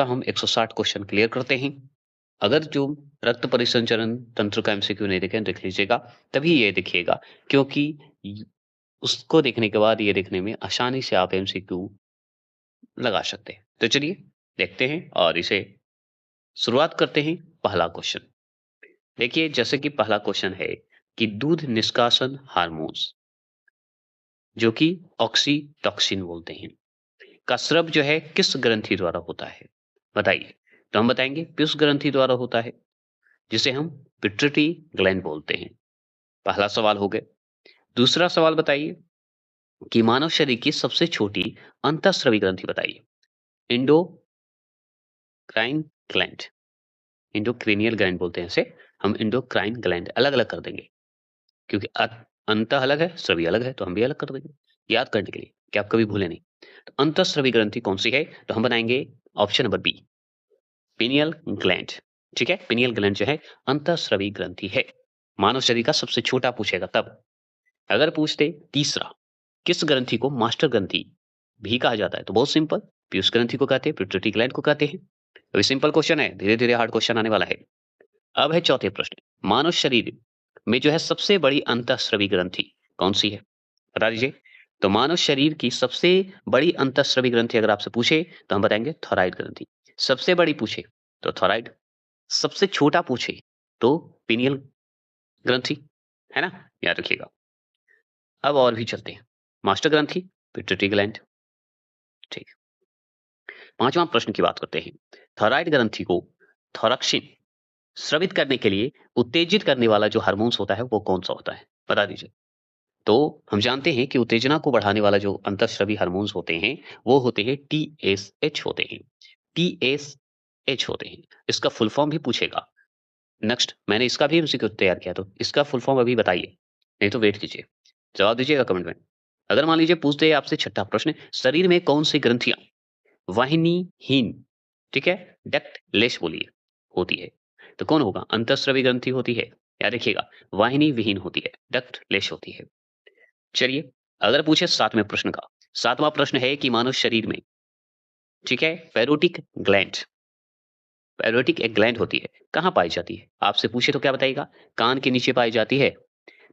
इसका हम 160 question clear करते हैं। अगर जो रक्त परिसंचरण तंत्र का एमसीक्यू नहीं देखें देख लीजिएगा, तभी ये देखिएगा, क्योंकि उसको देखने के बाद ये देखने में आसानी से आप एमसीक्यू लगा सकते हैं। तो चलिए देखते हैं और इसे शुरुआत करते हैं। पहला क्वेश्चन देखिए, जैसे कि पहला क्वेश्चन है कि दूध निष्कासन हार्मोन्स, जो कि ऑक्सीटॉक्सिन बोलते हैं, का स्राव जो है किस ग्रंथि द्वारा होता है? बताइए। तो हम बताएंगे पीयूष ग्रंथि द्वारा होता है, जिसे हम पिट्यूटरी ग्लैंड बोलते हैं। पहला सवाल हो गया। दूसरा सवाल बताइए कि मानव शरीर की सबसे छोटी अंतःस्रावी ग्रंथि बताइए। इंडोक्राइन ग्लैंड, इंडोक्रेनियल ग्लैंड बोलते हैं इसे, हम इंडोक्राइन ग्लैंड अलग अलग कर देंगे, क्योंकि अंत अलग है, स्रवी अलग है, तो हम भी अलग कर देंगे याद करने के लिए कि आप कभी भूले नहीं। तो अंतःस्रावी ग्रंथि कौन सी है? तो हम बनाएंगे option number B, pineal gland. ठीक है, पिनियल ग्लैंड जो है अंतःस्रावी ग्रंथि है। मानव शरीर का सबसे छोटा पूछेगा तब। अगर पूछते तीसरा, किस ग्रंथि को मास्टर ग्रंथि भी कहा जाता है, तो बहुत सिंपल, पीयूष ग्रंथि को कहते हैं, पिट्यूटरी ग्लैंड को कहते हैं। तो सिंपल क्वेश्चन है, धीरे धीरे हार्ड क्वेश्चन आने वाला है। अब है चौथे प्रश्न, मानव शरीर में जो है सबसे बड़ी अंतःस्रावी ग्रंथि कौन सी है? बता दीजिए। तो मानव शरीर की सबसे बड़ी अंतःस्रावी ग्रंथि अगर आपसे पूछे तो हम बताएंगे थॉराइड ग्रंथि। सबसे बड़ी पूछे तो थॉराइड, सबसे छोटा पूछे तो पिनियल ग्रंथि, है ना, याद रखिएगा। अब और भी चलते हैं। मास्टर ग्रंथि, पिट्यूटरी ग्लैंड। ठीक। पांचवा प्रश्न की बात करते हैं। थॉराइड ग्रंथि को थोरक्सिन स्रावित करने के लिए उत्तेजित करने वाला जो हार्मोन्स होता है वो कौन सा होता है? बता दीजिए। तो हम जानते हैं कि उत्तेजना को बढ़ाने वाला जो अंतःस्रावी हार्मोन्स होते हैं वो होते हैं टीएसएच होते हैं। टीएसएच होते हैं। इसका फुल फॉर्म भी पूछेगा। नेक्स्ट, मैंने इसका भी एमसीक्यू तैयार किया, तो इसका फुल फॉर्म अभी बताइए, नहीं तो वेट कीजिए, जवाब दीजिएगा कमेंट में। अगर मान लीजिए पूछते हैं आपसे छठा प्रश्न, शरीर में कौन सी ग्रंथियां वाहिनीहीन, ठीक है, डक्ट लेस बोलिए, होती है? तो कौन होगा? अंतःस्रावी ग्रंथि होती है, याद रखिएगा, वाहिनी विहीन होती है, डक्ट लेस होती है। चलिए, अगर पूछे सातवें प्रश्न का, सातवां प्रश्न है कि मानव शरीर में, ठीक है, पैरोटिक ग्लैंड, पैरोटिक एक ग्लैंड होती है, कहाँ पाई जाती है? आपसे पूछे तो क्या बताइएगा? कान के नीचे पाई जाती है।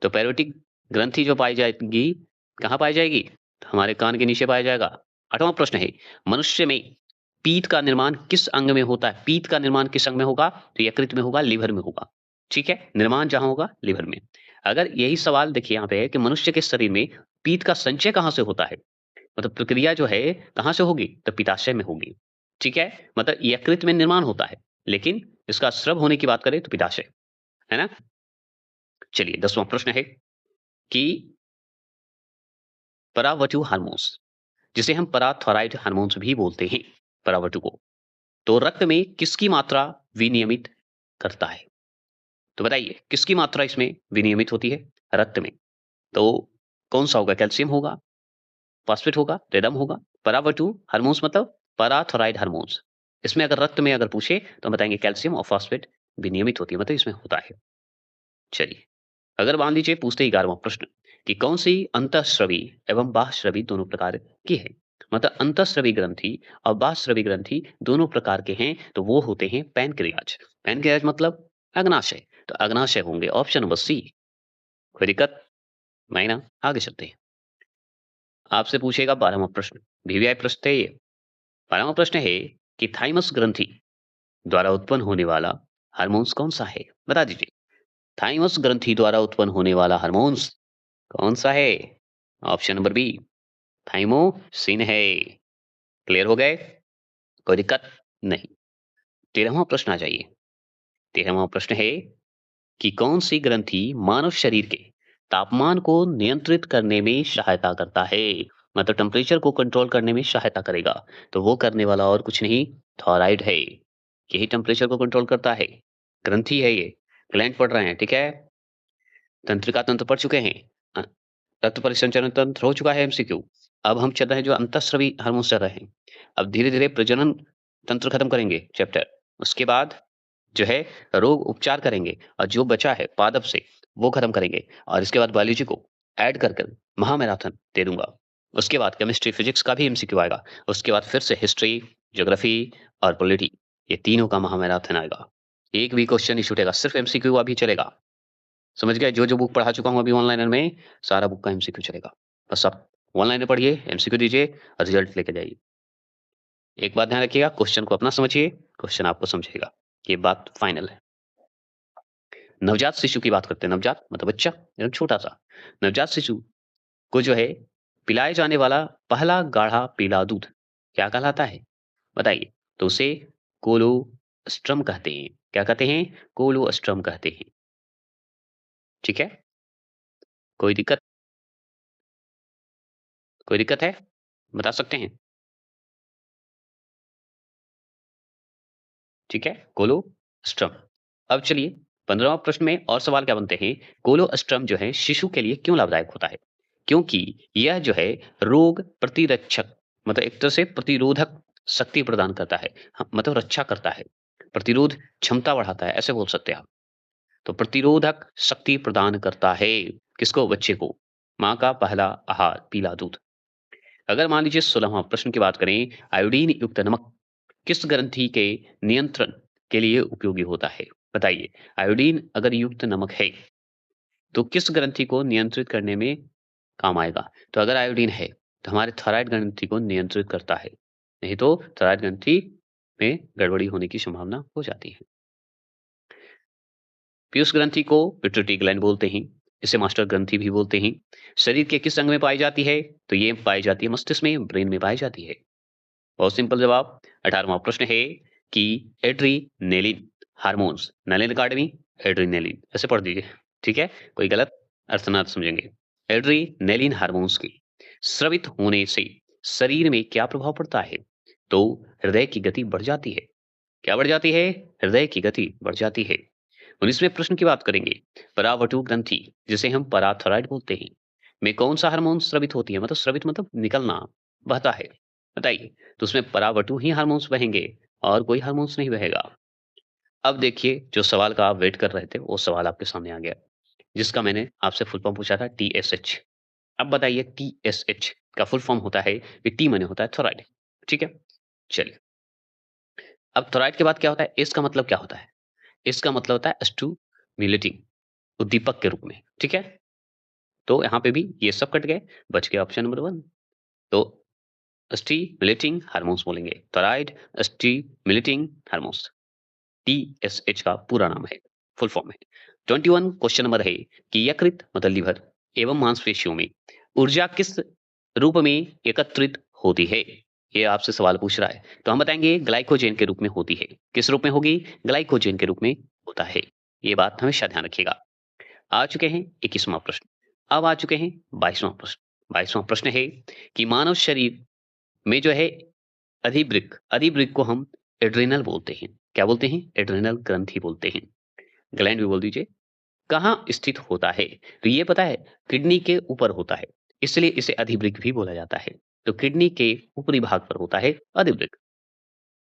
तो पैरोटिक ग्रंथि जो पाई जाएगी, कहाँ पाई जाएगी? तो हमारे कान के नीचे पाया जाएगा। आठवां प्रश्न है, मनुष्य में पीत का निर्माण किस अंग में होता है? पीत का निर्माण किस अंग में होगा? तो यकृत में होगा, लिवर में होगा। ठीक है, निर्माण जहां होगा लिवर में। अगर यही सवाल देखिए यहाँ पे है कि मनुष्य के शरीर में पीत का संचय कहाँ से होता है, मतलब प्रक्रिया जो है कहाँ से होगी? तो पित्ताशय में होगी। ठीक है, मतलब यकृत में निर्माण होता है, लेकिन इसका स्राव होने की बात करें तो पित्ताशय, है ना। चलिए, 10वां प्रश्न है कि परावटु हार्मोन्स, जिसे हम पराथॉराइड हार्मोन्स भी बोलते हैं, परावटु को, तो रक्त में किसकी मात्रा विनियमित करता है? तो बताइए किसकी मात्रा इसमें विनियमित होती है रक्त में? तो कौन सा होगा? कैल्शियम होगा, फॉस्फेट होगा, रिदम होगा? परावटु हार्मोन्स मतलब पराथॉराइड हार्मोन्स, इसमें अगर रक्त में अगर पूछे तो हम बताएंगे कैल्शियम और फॉस्फेट विनियमित होती है, मतलब इसमें होता है। चलिए, अगर मान लीजिए पूछते ही 11वां प्रश्न कि कौन सी अंतःस्रावी एवं बाह्यस्रावी दोनों प्रकार की है? मतलब अंतःस्रावी ग्रंथि और बाह्यस्रावी ग्रंथि दोनों प्रकार के हैं, तो वो होते हैं पैनक्रियाज। पैनक्रियाज मतलब अग्नाशय, तो अग्नाशय होंगे ऑप्शन नंबर सी। कोई दिक्कत नहीं ना? आगे चलते हैं। आपसे पूछेगा 12वां प्रश्न, वीवीआई प्रश्न है ये। 12वां प्रश्न है कि थाइमस ग्रंथि द्वारा उत्पन्न होने वाला हार्मोन्स कौन सा है? बता दीजिए। थाइमस ग्रंथि द्वारा उत्पन्न होने वाला हार्मोन्स कौन सा है? ऑप्शन नंबर बी, थाइमोसिन है। क्लियर हो गए? कोई दिक्कत नहीं। 13वां प्रश्न आ जाइए। 13वां प्रश्न है कि कौन सी ग्रंथि मानव शरीर के तापमान को नियंत्रित करने में सहायता करता है? मतलब टेम्परेचर को कंट्रोल करने में सहायता करेगा, तो वो करने वाला और कुछ नहीं, थॉराइड है। यही टेम्परेचर को कंट्रोल करता है, ग्रंथि है ये। ग्लैंड पढ़ रहे हैं, ठीक है, तंत्रिका तंत्र पढ़ चुके हैं, अ, रक्त परिसंचरण तंत्र हो चुका है एमसीक्यू। अब हम चल रहे हैं जो अंतःस्रावी हार्मोन्स चल रहे हैं। अब धीरे धीरे प्रजनन तंत्र खत्म करेंगे चैप्टर, उसके बाद जो है रोग उपचार करेंगे, और जो बचा है पादप से वो खत्म करेंगे, और इसके बाद बायोलॉजी को ऐड कर कर महामैराथन दे दूंगा। उसके बाद केमिस्ट्री फिजिक्स का भी एमसीक्यू आएगा। उसके बाद फिर से हिस्ट्री, ज्योग्राफी और पॉलिटी, ये तीनों का महामैराथन आएगा। एक भी क्वेश्चन नहीं छूटेगा, सिर्फ एमसीक्यू अभी चलेगा। समझ गए? जो बुक पढ़ा चुका हूँ अभी ऑनलाइनर में, सारा बुक का एमसीक्यू चलेगा। बस आप ऑनलाइनर पढ़िए, एमसीक्यू दीजिए और रिजल्ट लेके जाइए। एक बात ध्यान रखिएगा, क्वेश्चन को अपना समझिए, क्वेश्चन आपको समझेगा। ये बात फाइनल है। नवजात शिशु की बात करते हैं। नवजात मतलब बच्चा, एकदम छोटा-सा। नवजात शिशु को जो है पिलाए जाने वाला पहला गाढ़ा पीला दूध क्या कहलाता है? बताइए। तो उसे कोलोस्ट्रम कहते हैं। क्या कहते हैं? कोलोस्ट्रम कहते हैं। ठीक है? कोई दिक्कत कोई दिक्कत है? बता सकते हैं? ठीक है? कोलोस्ट्रम। अब चलिए 15वां प्रश्न में और सवाल क्या बनते हैं? कोलोस्ट्रम जो है शिशु के लिए क्यों लाभदायक होता है? क्योंकि यह जो है रोग प्रतिरक्षक मतलब एक तरह से प्रतिरोधक शक्ति प्रदान करता है। मतलब रक्षा करता है। प्रतिरोध क्षमता बढ़ाता है, ऐसे बोल सकते हैं आप। तो प्रतिरोधक शक्ति प्रदान करता है किसको? बच्चे को। माँ का पहला आहार पीला दूध। अगर मान लीजिए 16वां प्रश्न की बात करें, आयोडीन युक्त नमक किस ग्रंथि के नियंत्रण के लिए उपयोगी होता है? बताइए। आयोडीन अगर युक्त नमक है, तो किस ग्रंथि को नियंत्रित करने में काम आएगा? तो अगर आयोडीन है, तो हमारे थायराइड ग्रंथि को नियंत्रित करता है। नहीं तो थायराइड ग्रंथि में गड़बड़ी होने की संभावना हो जाती है। पीयूष ग्रंथि को पिट्यूटरी ग्लैंड बोलते हैं। इसे मास्टर ग्रंथि भी बोलते हैं। शरीर के किस अंग में पाई जाती है? तो ये पाई जाती है मस्तिष्क में, ब्रेन में पाई जाती है। बहुत सिंपल जवाब। 18वां प्रश्न है कि एड्रीनेलिन हार्मोन्स, नलिन अकादमी एड्रीनेलिन ऐसे पढ़ दीजिए। ठीक है? कोई गलत अर्थ ना समझेंगे। एड्रीनेलिन हार्मोन्स के स्रावित होने से शरीर में क्या प्रभाव पड़ता है? तो हृदय की गति बढ़ जाती है। क्या बढ़ जाती है? हृदय की गति बढ़ जाती है। 19वें प्रश्न की बात करेंगे। परावटु ग्रंथि जिसे हम पराथायरॉइड बोलते हैं, में कौन सा हार्मोन स्रावित होती है? मतलब स्रावित मतलब निकलना, बहता है। बताइए। तो उसमें परावटु ही हार्मोन्स बहेंगे और कोई हार्मोन्स नहीं बहेगा। अब देखिए जो सवाल का आप वेट कर रहे थे, वो सवाल आपके सामने आ गया, जिसका मैंने आपसे फुल फॉर्म पूछा था टीएसएच। अब बताइए टीएसएच का फुल फॉर्म होता है, ये टी माने होता है थायराइड। ठीक है? चलिए। अब थायराइड के बाद क्या होता है? एस का मतलब क्या होता है? इसका मतलब होता है स्टिमुलेटिंग, उद्दीपक के रूप में। ठीक है? तो यहाँ पे भी ये सब कट गए, बच गया ऑप्शन नंबर 1। तो स्टिमुलेटिंग हार्मोन्स बोलेंगे। थायराइड स्टिमुलेटिंग हार्मोन्स, टीएसएच का पूरा नाम है, फुल फॉर्म है। 21 क्वेश्चन नंबर है कि यकृत मतलब लिवर एवं मांसपेशियों में ऊर्जा किस रूप में एकत्रित होती है? ये आपसे सवाल पूछ रहा है। तो हम बताएंगे ग्लाइकोजेन के रूप में होती है। किस रूप में होगी? ग्लाइकोजेन के रूप में होता है। ये बात हमेशा ध्यान रखिएगा। आ चुके हैं 21वां प्रश्न। अब आ चुके हैं 22वां प्रश्न। 22वां प्रश्न है कि मानव शरीर में जो है अधिवृक्क को हम एड्रिनल बोलते हैं। क्या बोलते हैं? एड्रिनल ग्रंथि बोलते हैं। ग्लैंड भी बोल दीजिए। कहाँ स्थित होता है? तो ये पता है, किडनी के ऊपर होता है, इसलिए इसे अधिवृक्क भी बोला जाता है। तो किडनी के ऊपरी भाग पर होता है अधिवृक्क।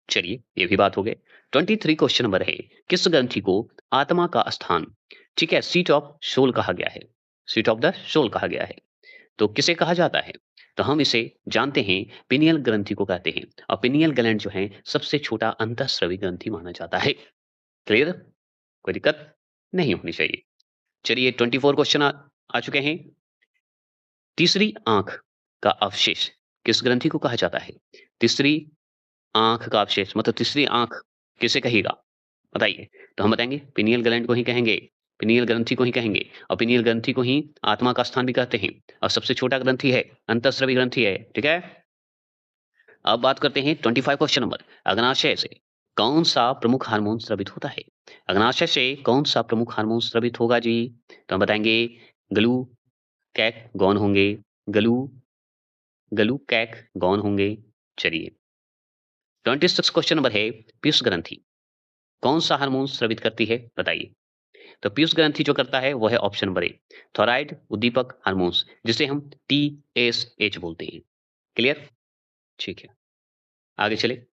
चलिए, ये भी बात हो गई। 23 क्वेश्चन नंबर है, किस ग्रंथि को आत्मा का स्थान, ठीक है, सीट ऑफ सोल कहा गया है? सीट ऑफ द सोल कहा गया है। तो किसे कहा जाता है? तो हम इसे जानते हैं, पिनियल ग्रंथि को कहते हैं। और पिनियल ग्लैंड जो है सबसे छोटा अंतःस्रावी ग्रंथि माना जाता है। क्लियर? कोई दिक्कत नहीं होनी चाहिए। चलिए 24 क्वेश्चन आ चुके हैं। तीसरी आंख का अवशेष किस ग्रंथि को कहा जाता है? तीसरी आंख का अवशेष मतलब तीसरी आंख किसे कहेगा? बताइए। तो हम बताएंगे पिनियल ग्लैंड को ही कहेंगे, पिनियल ग्रंथि को ही कहेंगे। और पिनियल ग्रंथि को ही आत्मा का स्थान भी कहते हैं। और सबसे छोटा ग्रंथि है, अंतःस्रावी ग्रंथि है। ठीक है? अब बात करते हैं 25 क्वेश्चन नंबर। अग्नाशय से कौन सा प्रमुख हार्मोन स्रावित होता है? अग्नाशय से कौन सा प्रमुख हार्मोन स्रावित होगा जी? तो हम बताएंगे ग्लू कैक गौन होंगे, ग्लू ग्लू कैक गौन होंगे। चलिए 26 क्वेश्चन नंबर है, पीयूष ग्रंथि कौन सा हार्मोन स्रावित करती है? बताइए। तो पीयूष ग्रंथि जो करता है वो है ऑप्शन नंबर ए, थॉराइड उद्दीपक हार्मोन्स, जिसे हम टीएसएच बोलते हैं। क्लियर? ठीक है, आगे चले।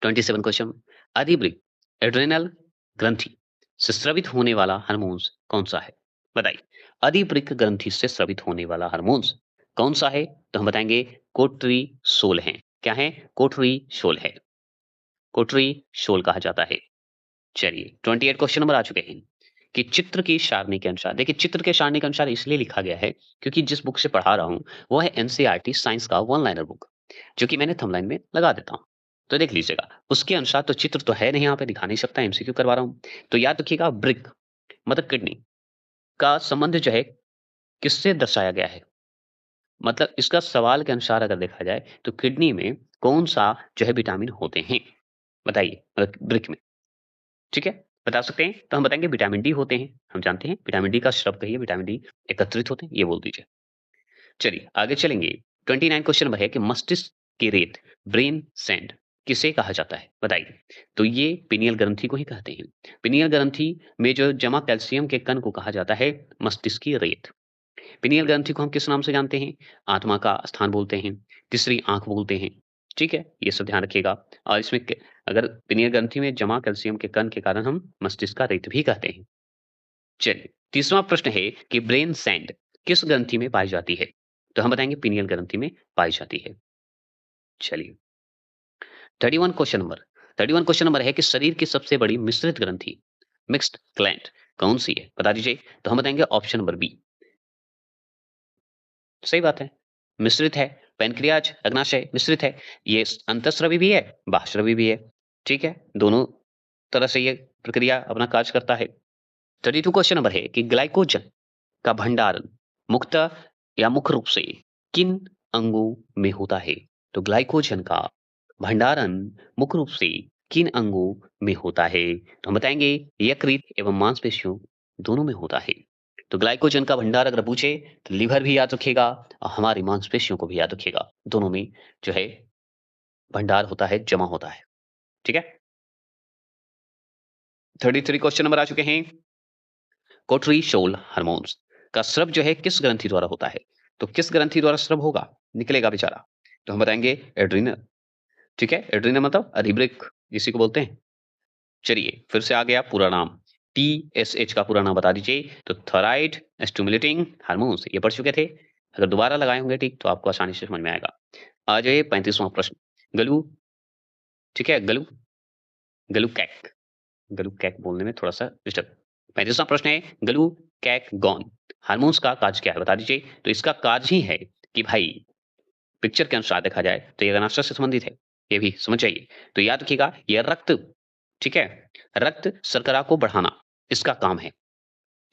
27 क्वेश्चन, अधिवृक्क एड्रेनल ग्रंथि से स्रावित होने वाला हार्मोन्स कौन सा है? बताइए। अधिवृक्क ग्रंथि से स्रावित होने वाला हार्मोन्स कौन सा है? तो हम बताएंगे कोर्टिसोल है। क्या है? कोर्टिसोल है। कोर्टिसोल कहा जाता है। चलिए 28 क्वेश्चन नंबर आ चुके हैं कि चित्र की सारणी के अनुसार, देखिए चित्र के सारणी के अनुसार इसलिए लिखा गया है क्योंकि जिस बुक से पढ़ा रहा हूँ वो है एनसीईआरटी साइंस का वन लाइनर बुक, जो कि मैंने थंबनेल में लगा देता हूँ। तो देख लीजिएगा उसके अनुसार तो चित्र तो है नहीं, यहाँ पे दिखा नहीं सकता, एमसीक्यू करवा रहा हूँ। तो याद रखिएगा ब्रिक मतलब किडनी का संबंध जो है किससे दर्शाया गया है? मतलब इसका सवाल के अनुसार अगर देखा जाए तो किडनी में कौन सा जो है विटामिन होते हैं? बताइए ब्रिक में। ठीक है? बता सकते हैं? तो हम बताएँगे विटामिन डी होते हैं। हम जानते हैं विटामिन डी का स्राव कहिए, विटामिन डी एकत्रित होते हैं, ये बोल दीजिए। चलिए आगे चलेंगे। 29 क्वेश्चन नंबर है कि मस्तिष्क की रेत, ब्रेन सैंड किसे कहा जाता है? बताइए। तो ये पिनियल ग्रंथि को ही कहते हैं। पिनियल ग्रंथि में जो जमा कैल्शियम के कण को कहा जाता है मस्तिष्क की रेत। पिनियल ग्रंथि को हम किस नाम से जानते हैं? आत्मा का स्थान बोलते हैं, तीसरी आँख बोलते हैं। ठीक है? ये सब ध्यान रखिएगा। और इसमें क अगर पिनियल ग्रंथि में जमा कैल्शियम के कण के कारण हम मस्तिष्क का रेत भी कहते हैं। चलिए, तीसरा प्रश्न है कि ब्रेन सैंड किस ग्रंथि में पाई जाती है? तो हम बताएँगे पिनियल ग्रंथि में पाई जाती है। चलिए, 31 क्वेश्चन नंबर 31 क्वेश्चन नंबर है कि शरीर की सबसे बड़ी मिश्रित ग्रंथि, मिक्स्ड ग्लैंड कौन-सी है? बता दीजिए। तो हम बताएँगे ऑप्शन नंबर बी। सही बात है। मिश्रित है, पैनक्रियाज, अग्नाशय मिश्रित है। ये अंतःस्रावी भी है, बाह्यस्रावी भी है। ठीक है? दोनों तरह से ये प्रक्रिया अपना कार्य करता है। 32 क्वेश्चन नंबर है कि ग्लाइकोजन का भंडारण मुख्यतः या मुख्य रूप से किन अंगों में होता है? तो ग्लाइकोजन का भंडारण मुख्य रूप से किन अंगों में होता है? तो हम बताएँगे यकृत एवं मांसपेशियों दोनों में होता है। तो ग्लाइकोजन का भंडार अगर पूछे तो लिवर भी याद रखिएगा और हमारी मांसपेशियों को भी याद रखिएगा। दोनों में जो है भंडार होता है, जमा होता है। ठीक है? 33 क्वेश्चन नंबर आ चुके हैं। कोर्टिसोल हार्मोन्स का स्राव जो है किस ग्रंथि द्वारा होता है? तो किस ग्रंथि द्वारा स्राव होगा? निकलेगा बेचारा। तो हम बताएँगे एड्रीनल। ठीक है? एड्रीनल मतलब अधिवृक्क इसी को बोलते हैं। चलिए फिर से आ गया पूरा नाम। टीएसएच का पूरा नाम बता दीजिए। तो थायराइड स्टिमुलेटिंग हार्मोन्स ये पढ़ चुके थे। अगर दोबारा लगाए होंगे टिक तो आपको आसानी से समझ में आएगा। आ जाइए 35वां प्रश्न। गलू ठीक है? गलूकैक गलूकैक बोलने में थोड़ा-सा डिस्टर्ब। 35वां प्रश्न है ग्लूकैगॉन हार्मोन्स का कार्य क्या है? बता दीजिए। तो इसका कार्य ही है कि भाई पिक्चर के अनुसार देखा जाए तो ये अनाशय से संबंधित है। ये भी समझ जाइए। तो याद रखिएगा ये रक्त ठीक है? रक्त शर्करा को बढ़ाना इसका काम है।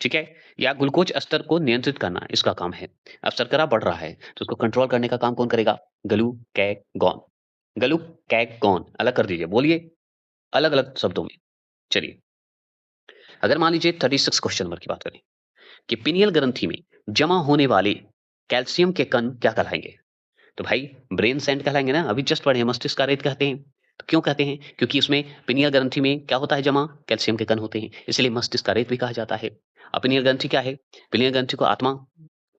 ठीक है? या ग्लूकोज स्तर को नियंत्रित करना इसका काम है। अब शर्करा बढ़ रहा है तो उसको कंट्रोल करने का काम कौन करेगा? ग्लूकैगॉन। ग्लूकैगॉन अलग कर दीजिए। बोलिए अलग-अलग शब्दों में। चलिए, अगर मान लीजिए 36 क्वेश्चन नंबर की बात करें कि पिनियल ग्रंथि में जमा होने वाले कैल्शियम के कण क्या कहलाएँगे? तो भाई ब्रेन सैंड कहलाएँगे ना, अभी जस्ट पढ़े हैं, मस्तिष्क का रेत कहते हैं। तो क्यों कहते हैं? क्योंकि उसमें पिनियल ग्रंथि में क्या होता है जमा? कैल्शियम के कण होते हैं, इसलिए मस्तिष्क का रेत भी कहा जाता है। और पिनियल ग्रंथि क्या है? पिनियल ग्रंथि को आत्मा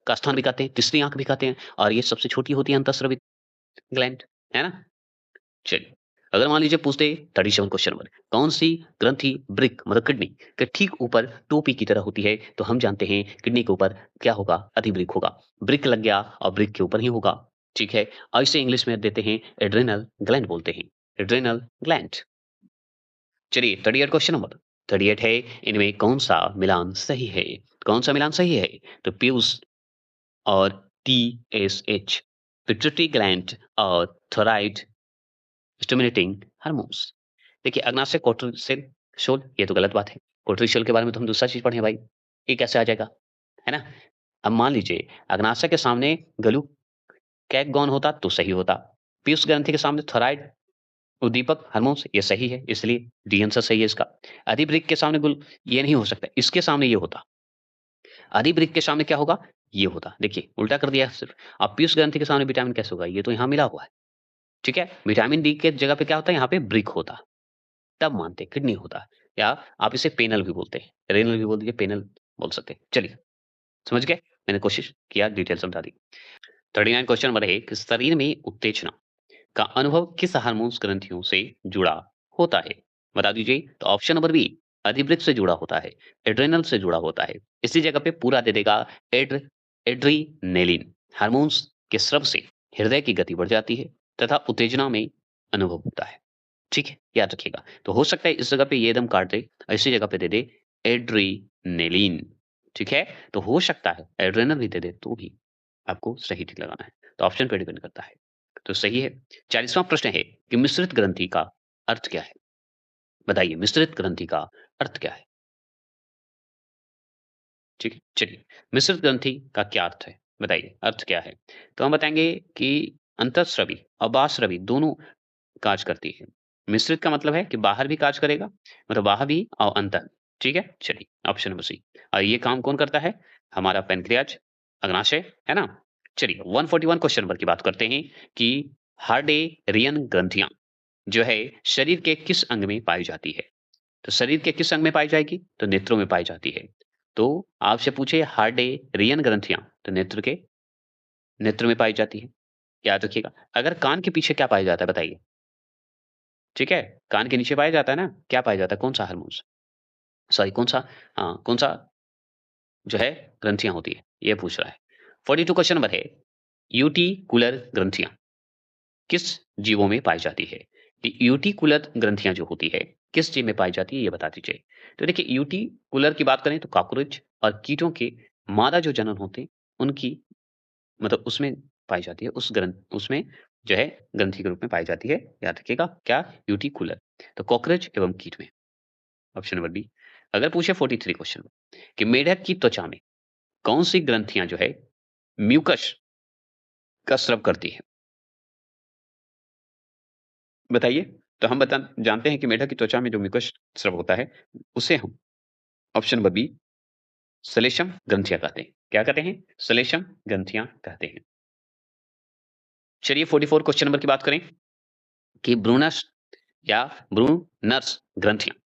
का स्थान भी कहते हैं, तीसरी आँख भी कहते हैं और ये सबसे छोटी होती है अंतःस्रावी ग्लैंड, है ना? चलिए, अगर मान लीजिए पूछते 37 क्वेश्चन नंबर कौन-सी ग्रंथि ब्रिक मतलब किडनी के ठीक ऊपर टोपी की तरह होती है? तो हम जानते हैं किडनी के ऊपर क्या होगा? अधिवृक्क होगा। ब्रिक लग गया और ब्रिक के ऊपर ही होगा। ठीक है? और इसे इंग्लिश में देते हैं एड्रिनल ग्लैंड बोलते हैं। Adrenal gland. चलिए 38 क्वेश्चन नंबर 38 है इनमें कौन-सा मिलान सही है? कौन-सा मिलान सही है? तो पीयूष और टीएसएच, पिट्यूटरी ग्लैंड और थायराइड स्टिमुलेटिंग हार्मोन्स। देखिए अग्नाशय कोर्टिसोल ये तो गलत बात है। कोर्टिसोल के बारे में तो हम दूसरा चीज़ पढ़े हैं भाई। ये कैसे आ जाएगा? है ना? अब मान लीजिए अग्नाशय के सामने ग्लूकैगॉन होता तो सही होता। पीयूष ग्रंथि के सामने थायराइड उद्दीपक हार्मोन्स ये सही है इसलिए डी आंसर सही है इसका। अधिवृक्क के सामने गुल ये नहीं हो सकता। इसके सामने ये होता। अधिवृक्क के सामने क्या होगा? ये होता। देखिए उल्टा कर दिया सिर्फ। अब पीयूष ग्रंथि के सामने विटामिन कैसे होगा? ये तो यहाँ मिला हुआ है। ठीक है? विटामिन डी के जगह पे क्या होता है? यहाँ पे ब्रिक होता। तब मानते हैं, किडनी होता है या आप इसे पेनल भी बोलते हैं, रेनल भी बोल दीजिए, पेनल बोल सकते हैं। चलिए, समझ गए? मैंने कोशिश किया डिटेल समझा दी। 39 क्वेश्चन नंबर 1 शरीर में उत्तेजना का अनुभव किस हार्मोन्स ग्रंथियों से जुड़ा होता है? बता दीजिए। तो ऑप्शन नंबर बी अधिवृक्क से जुड़ा होता है, एड्रेनल से जुड़ा होता है। इसी जगह पे पूरा दे देगा एड्रीनेलिन हार्मोन्स के स्राव से हृदय की गति बढ़ जाती है, तथा उत्तेजना में अनुभव होता है। ठीक है, याद रखिएगा। तो हो सकता है इस जगह पे ये एकदम काट दे, ऐसी जगह पे दे दे एड्रेनलिन। ठीक है, तो हो सकता है एड्रेनल भी दे दे तो भी आपको सही टिक लगाना है। तो ऑप्शन पे डिपेंड करता है। तो सही है। 40वां प्रश्न है कि मिश्रित ग्रंथि का अर्थ क्या है? बताइए, मिश्रित ग्रंथि का अर्थ क्या है? ठीक है, चलिए। मिश्रित ग्रंथि का क्या अर्थ है? बताइए, अर्थ क्या है? तो हम बताएँगे कि अंतःस्रवी और बाह्यस्रवी दोनों कार्य करती है। मिश्रित का मतलब है कि बाहर भी कार्य करेगा, मतलब बाहर भी और अंदर। ठीक है? चलिए, ऑप्शन नंबर सी। और ये काम कौन करता है? हमारा पैनक्रियाज, अग्नाशय, है ना? चलिए, 141 क्वेश्चन नंबर की बात करते हैं कि हार्डेरियन ग्रंथियाँ जो है शरीर के किस अंग में पाई जाती है? तो शरीर के किस अंग में पाई जाएगी? तो नेत्रों में पाई जाती है। तो आपसे पूछे हार्डेरियन ग्रंथियाँ, तो नेत्र में पाई जाती है। याद रखिएगा। अगर कान के पीछे क्या पाया जाता है बताइए? ठीक है? कान के नीचे पाया जाता है ना? क्या पाया जाता है? कौन-सा हार्मोन्स? सॉरी, कौन-सा कौन-सा जो है ग्रंथियाँ होती है? ये पूछ रहा है। 42 क्वेश्चन नंबर है, यूटिकुलर ग्रंथियाँ किस जीवों में पाई जाती है? यूटिकुलर ग्रंथियाँ जो होती है, किस जीव में पाई जाती है, ये बता दीजिए। तो देखिए, यूटिकुलर की बात करें तो कॉकरोच और कीटों के मादा जो जनन होते हैं, उनकी मतलब उसमें पाई जाती है, उसमें जो है ग्रंथि के रूप में पाई जाती है। याद रखिएगा, क्या? यूटिकुलर। तो कॉकरोच एवं कीट में। Option number B. अगर पूछे 43 क्वेश्चन में कि मेढक की त्वचा में कौन सी ग्रंथियां जो है म्यूकस का स्राव करती है? बताइए। तो हम बता जानते हैं कि मेढक की त्वचा में जो म्यूकस स्राव होता है, उसे हम ऑप्शन नंबर बी श्लेष्म ग्रंथियां कहते हैं। क्या कहते हैं? श्लेष्म ग्रंथियां कहते हैं। चलिए, 44 क्वेश्चन नंबर की बात करें कि ब्रूनस या ब्रूनर्स ग्रंथियां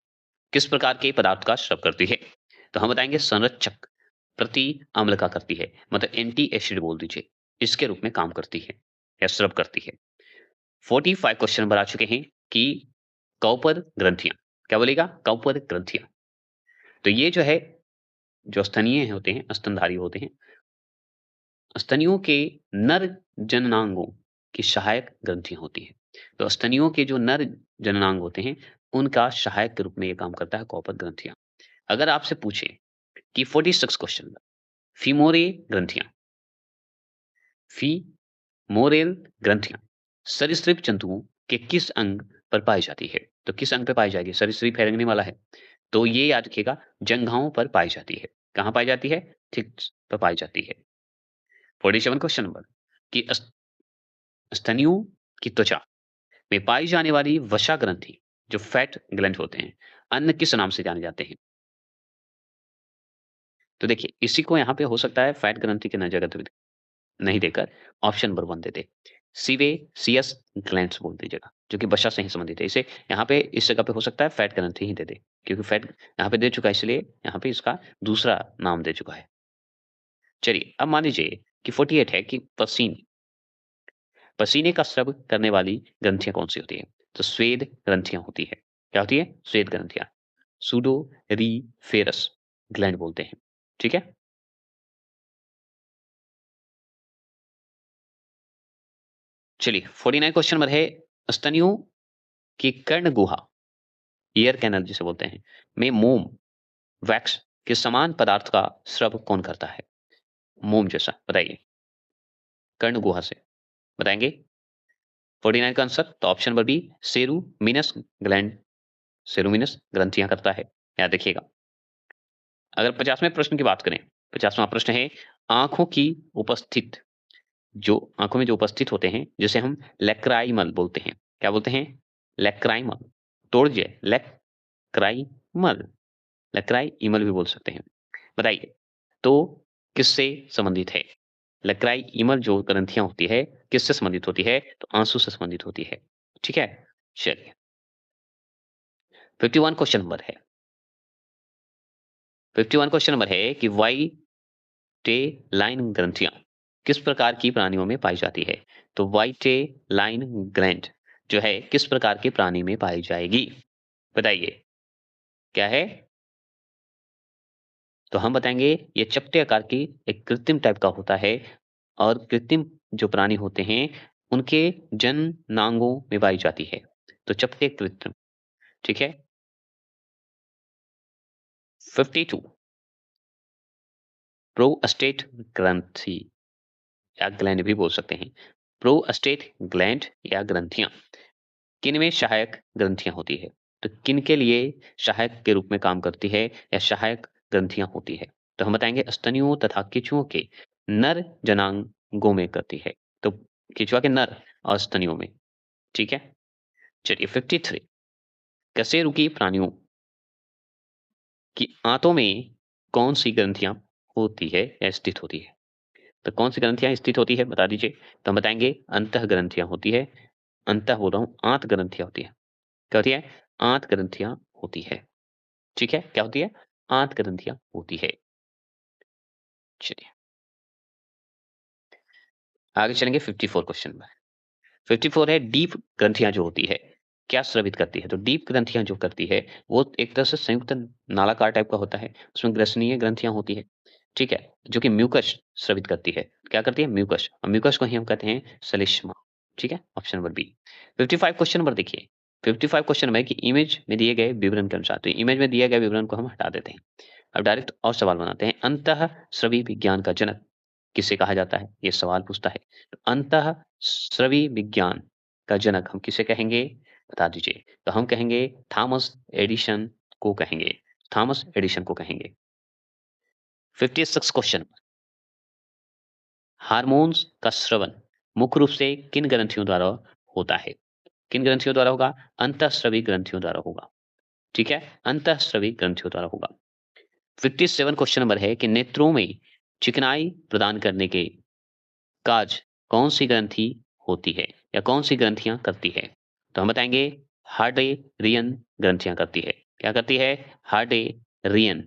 किस प्रकार के पदार्थ का स्राव करती है? तो हम बताएंगे संरक्षक प्रति अम्ल का करती है, मतलब एंटी एसिड बोल दीजिए, इसके रूप में काम करती है या स्रव करती है। 45 क्वेश्चन नंबर आ चुके हैं कि कॉपर ग्रंथियां, क्या बोलेगा? कॉपर ग्रंथियां। तो ये जो है, जो स्तनीय होते हैं, स्तनधारी होते हैं, स्तनियों के नर जननांगों की सहायक ग्रंथियां होती हैं। तो स्तनियों के जो नर जननांग होते हैं, उनका सहायक के रूप में ये काम करता है कॉपर ग्रंथियां। अगर आपसे पूछे कि 46 क्वेश्चन, फीमोरे ग्रंथियां, फीमोरेल ग्रंथियां सरीसृप जंतुओं के किस अंग पर पाई जाती है? तो किस अंग पे पाई जाएगी? सरीसृप है, रेंगने वाला है। तो ये याद रखिएगा, जंघाओं पर पाई जाती है। कहाँ पाई जाती है? थिक्स पर पाई जाती है। 47 क्वेश्चन नंबर कि स्तनियों की त्वचा में पाई जाने वाली वसा ग्रंथि जो फैट ग्लैंड होते हैं, अन्य किस नाम से जाने जाते हैं? तो देखिए, इसी को यहाँ पे हो सकता है फैट ग्रंथि की जगह नहीं देकर ऑप्शन नंबर 1 दे दे। सीवेसियस ग्लैंड्स बोल दीजिएगा, जो कि वसा से ही संबंधित है। इसे यहाँ पे इस जगह पे हो सकता है फैट ग्रंथि ही दे दे, क्योंकि फैट यहाँ पे दे चुका है, इसलिए यहाँ पे इसका दूसरा नाम दे चुका है। चलिए, अब मान लीजिए कि 48 है कि पसीने का स्राव करने वाली ग्रंथियाँ कौन-सी होती हैं? तो स्वेद ग्रंथियाँ होती हैं। क्या होती है? स्वेद ग्रंथियाँ। सूडोरीफेरस ग्लैंड बोलते हैं। ठीक है? चलिए, 49 क्वेश्चन नंबर है, स्तनियों की कर्ण गुहा, ईयर कैनल जिसे बोलते हैं, में मोम, वैक्स के समान पदार्थ का स्राव कौन करता है? मोम जैसा, बताइए। कर्ण गुहा से, बताएँगे? 49 का आंसर तो ऑप्शन नंबर बी सेरुमिनस ग्लैंड, सेरुमिनस ग्रंथियाँ करता है। याद रखिएगा। अगर 50वें प्रश्न की बात करें, 50वां प्रश्न है, आँखों की उपस्थित जो आँखों में जो उपस्थित होते हैं, जिसे हम लैक्राइमल बोलते हैं। क्या बोलते हैं? लैक्राइमल। तोड़ दीजिए, लैक्राइमल, लैक्राइमल भी बोल सकते हैं। बताइए, तो किससे संबंधित है? लैक्राइमल जो ग्रंथियाँ होती है, किससे संबंधित होती है? तो आँसू से संबंधित होती है। ठीक है? चलिए, 51 क्वेश्चन नंबर है। 51 क्वेश्चन नंबर है कि वाइटेलाइन ग्रंथियाँ किस प्रकार की प्राणियों में पाई जाती है? तो वाइटेलाइन ग्लैंड जो है किस प्रकार के प्राणी में पाई जाएगी? बताइए, क्या है? तो हम बताएँगे, ये चपटे आकार की एक कृत्रिम टाइप का होता है, और कृत्रिम जो प्राणी होते हैं, उनके जननांगों में पाई जाती है? तो चपटे कृत्रिम, ठीक है? 52 प्रोस्टेट ग्रंथि या ग्लैंड भी बोल सकते हैं। प्रोस्टेट ग्लैंड या ग्रंथियाँ किनमें सहायक ग्रंथियाँ होती है? तो किनके लिए सहायक के रूप में काम करती है या सहायक ग्रंथियाँ होती है? तो हम बताएँगे स्तनियों तथा केंचुओं के नर जनांगों में करती है। तो केंचुआ के नर और स्तनियों में, ठीक है? चलिए 53 कशेरुकी प्राणियों की आंतों में कौन-सी ग्रंथियाँ होती है या स्थित होती है? तो कौन-सी ग्रंथियाँ स्थित होती है बता दीजिए? तो हम बताएँगे अंतः ग्रंथियाँ होती है। अंतः बोल रहा हूँ, आंत ग्रंथियाँ होती है। क्या होती है? आंत ग्रंथियाँ होती है। ठीक है? क्या होती है? आंत ग्रंथियाँ होती है। चलिए, आगे चलेंगे 54 क्वेश्चन में। 54 है डीप ग्रंथियाँ जो होती है, क्या स्रावित करती है? तो डीप ग्रंथियाँ जो करती है, वो एक तरह से संयुक्त नालाकार टाइप का होता है, उसमें ग्रसनीय ग्रंथियाँ होती है, ठीक है? जो कि म्यूकस स्रावित करती है। क्या करती है? म्यूकस और म्यूकस को ही हम कहते हैं श्लेष्मा, ठीक है? Option number B. 55 question number देखिए, 55 क्वेश्चन में कि इमेज में दिए गए विवरण के अनुसार, तो इमेज में दिए गए विवरण को हम हटा देते हैं। अब डायरेक्ट और सवाल बनाते हैं, अंतःस्रवी विज्ञान का जनक किसे कहा जाता है? ये सवाल पूछता है। तो अंतःस्रवी विज्ञान का जनक हम किसे कहेंगे? बता दीजिए। तो हम कहेंगे थॉमस एडिसन को कहेंगे। थॉमस एडिसन को कहेंगे। 56 क्वेश्चन, हार्मोन्स का स्रवन मुख्य रूप से किन ग्रंथियों द्वारा होता है? किन ग्रंथियों द्वारा होगा? अंतःस्रवी ग्रंथियों द्वारा होगा। ठीक है? अंतःस्रवी ग्रंथियों द्वारा होगा। 57 क्वेश्चन नंबर है कि नेत्रों में चिकनाई प्रदान करने के काज कौन-सी ग्रंथि होती है या कौन-सी ग्रंथियाँ करती है? तो हम बताएँगे हार्डेरियन ग्रंथियाँ करती है। क्या करती है? हार्डेरियन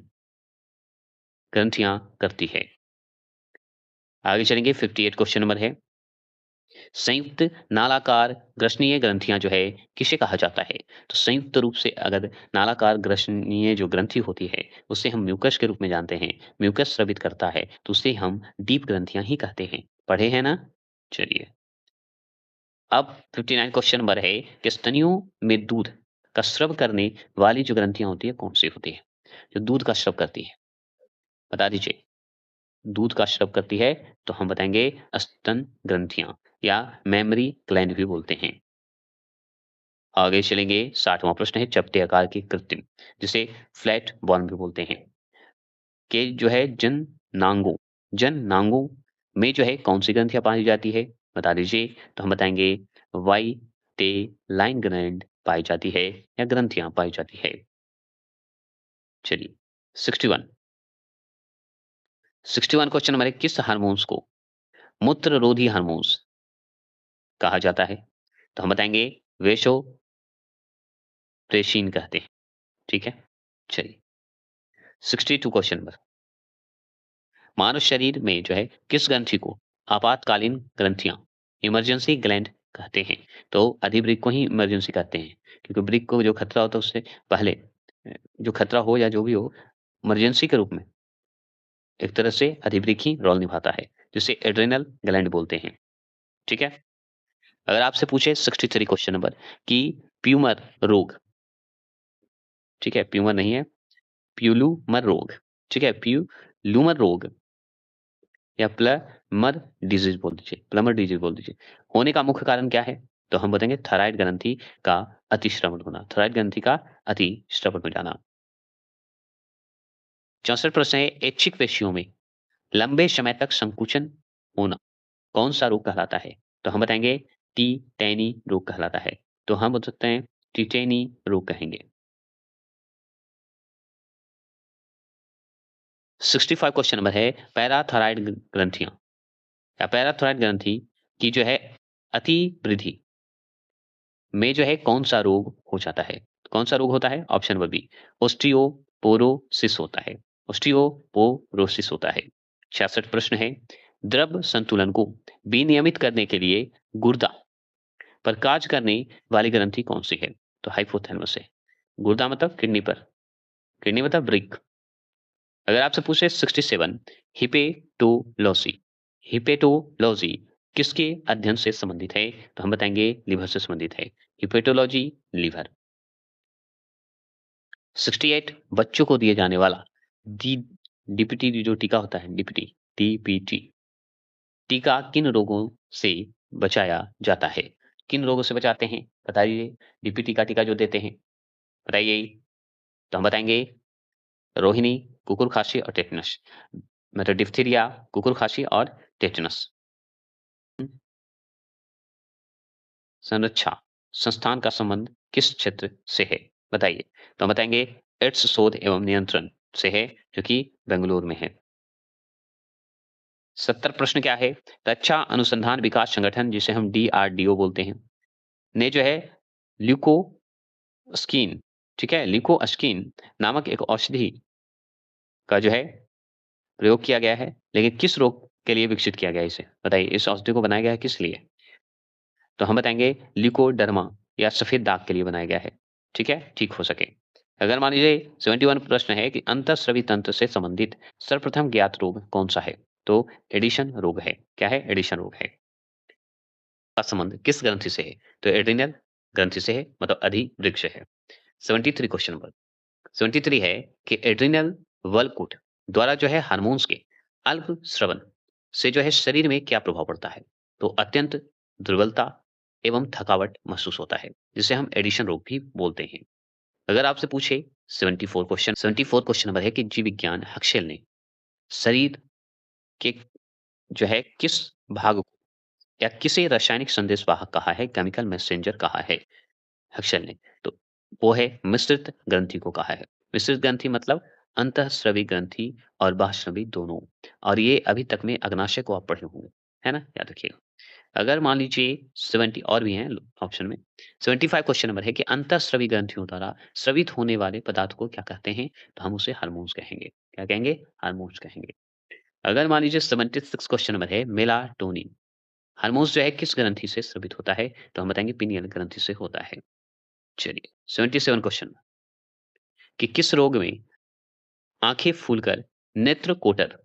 ग्रंथियाँ करती है। आगे चलेंगे 58 क्वेश्चन नंबर है, संयुक्त नालाकार ग्रसनीय ग्रंथियाँ जो है किसे कहा जाता है? तो संयुक्त रूप से अगर नालाकार ग्रसनीय जो ग्रंथि होती है, उसे हम म्यूकस के रूप में जानते हैं। म्यूकस स्रवित करता है, तो उसे हम डीप ग्रंथियाँ ही कहते हैं। पढ़े हैं ना? चलिए। अब 59 क्वेश्चन नंबर है कि स्तनियों में दूध का स्रव करने वाली जो ग्रंथियां होती है कौन सी होती है? जो दूध का स्रव करती है, बता दीजिए। दूध का स्रव करती है तो हम बताएंगे स्तन ग्रंथियां या मेमरी ग्लैंड भी बोलते हैं। आगे चलेंगे, 60वां प्रश्न है चपटे आकार की कृत्रिम, जिसे फ्लैट बॉर्न भी बोलते हैं, कि जो है जन नांगों में जो है कौन सी ग्रंथियां पाई जाती है? बता दीजिए। तो हम बताएंगे वाई टे लाइन ग्लैंड पाई जाती है या ग्रंथियां पाई जाती है। चलिए 61 61 क्वेश्चन हमारे, किस हार्मोन्स को मूत्र रोधी हार्मोन्स कहा जाता है? तो हम बताएंगे वेसो प्रेसिन कहते हैं, ठीक है? चलिए 62 क्वेश्चन नंबर, मानव शरीर में जो है किस ग्रंथि को आपातकालीन ग्रंथियां इमरजेंसी ग्लैंड कहते हैं? तो अधिवृक्क को ही इमरजेंसी कहते हैं, क्योंकि वृक्क को जो खतरा होता है उससे पहले जो खतरा हो या जो भी हो, इमरजेंसी के रूप में एक तरह से अधिवृक्क ही रोल निभाता है, जिसे एड्रेनल ग्लैंड बोलते हैं। ठीक है? अगर आपसे पूछे 63 क्वेश्चन नंबर कि प्यूमर रोग, ठीक है? प्यूमर नहीं है, प्यूलूमर रोग, ठीक है? प्यूलूमर रोग या प्लमर डिजीज बोल दीजिए, प्लमर डिजीज बोल दीजिए, होने का मुख्य कारण क्या है? तो हम बताएंगे थायराइड ग्रंथि का अतिश्रवण होना, थायराइड ग्रंथि का अतिश्रवण हो जाना। 64 प्रश्न है, ऐच्छिक पेशियों में लंबे समय तक संकुचन होना कौन सा रोग कहलाता है? तो हम बताएंगे टी टैनी रोग कहलाता है। तो हम बोल सकते हैं टीटेनी रोग कहेंगे। 65 क्वेश्चन नंबर है, पैराथायराइड ग्रंथियां या पैराथायराइड ग्रंथि की जो है अति वृद्धि में जो है कौन सा रोग हो जाता है? कौन सा रोग होता है? ऑप्शन नंबर बी ओस्टियोपोरोसिस होता है। ओस्टियोपोरोसिस होता है। 66 प्रश्न है, द्रव संतुलन को विनियमित करने के लिए गुर्दा पर कार्य करने वाली ग्रंथि कौन सी है? तो हाइपोथैलेमस है। गुर्दा मतलब किडनी पर, किडनी मतलब वृक्क। अगर आपसे पूछे 67 हिपेटोलॉजी, हिपेटोलॉजी किसके अध्ययन से संबंधित है? तो हम बताएँगे लिवर से संबंधित है। हिपेटोलॉजी, लिवर। 68 बच्चों को दिए जाने वाला डी डीपीटी जो टीका होता है डीपीटी टीका किन रोगों से बचाया जाता है? किन रोगों से बचाते हैं? बताइए। डीपीटी का टीका जो देते हैं, बताइए। तो हम बताएँगे रोहिणी, कुकुर खाँसी और टेटनस। मतलब डिप्थीरिया, कुकुर खाँसी और टेटनस। हुँ, संरक्षा संस्थान का संबंध किस क्षेत्र से है? बताइए। तो हम बताएँगे एड्स शोध एवं नियंत्रण से है, जो कि बेंगलुरु में है। 70 प्रश्न क्या है? रक्षा अनुसंधान विकास संगठन जिसे हम डीआरडीओ बोलते हैं, ने जो है ल्यूकोस्किन, ठीक है? ल्यूकोस्किन नामक एक औषधि का जो है प्रयोग किया गया है, लेकिन किस रोग के लिए विकसित किया गया है इसे? बताइए, इस औषधि को बनाया गया है किस लिए? तो हम बताएँगे ल्यूकोडर्मा या सफ़ेद दाग के लिए बनाया गया है, ठीक है? ठीक हो सके। अगर मान लीजिए 71 प्रश्न है कि अंतःस्रावी तंत्र से संबंधित सर्वप्रथम ज्ञात रोग कौन-सा है? तो एडिशन रोग है। क्या है? एडिशन रोग है। का संबंध किस ग्रंथि से है? तो एड्रिनल ग्रंथि से है, मतलब अधिवृक्ष है। 73 क्वेश्चन नंबर 73 है कि एड्रिनल वलकुट द्वारा जो है हार्मोन्स के अल्प स्रवन से जो है शरीर में क्या प्रभाव पड़ता है? तो अत्यंत दुर्बलता एवं थकावट महसूस होता है, जिसे हम एडिशन रोग भी बोलते हैं। अगर आपसे पूछे 74 क्वेश्चन नंबर है कि जीव विज्ञान हक्सेल ने शरीर के जो है किस भाग को या किसे रासायनिक संदेश वाहक कहा है, केमिकल मैसेंजर कहा है हक्सेल ने? तो वो है मिश्रित ग्रंथि को कहा है। मिश्रित ग्रंथि मतलब अंतःस्रवी ग्रंथि और बाह्यस्रवी दोनों। और ये अभी तक में अग्नाशय को आप पढ़े होंगे, है ना? याद रखिएगा। अगर मान लीजिए 70 और भी हैं ऑप्शन में। 75 क्वेश्चन नंबर है कि अंतःस्रवी ग्रंथियों द्वारा स्रवित होने वाले पदार्थ को क्या कहते हैं? तो हम उसे हार्मोन्स कहेंगे। क्या कहेंगे? हार्मोन्स कहेंगे। अगर मान लीजिए 76 क्वेश्चन नंबर है मेलाटोनिन। हार्मोन्स जो है किस ग्रंथि से स्रवित होता है? तो हम बताएँगे पिनियल ग्रंथि से होता है। चलिए 77 क्वेश्चन कि किस रोग में आँखें फूलकर नेत्र कोटर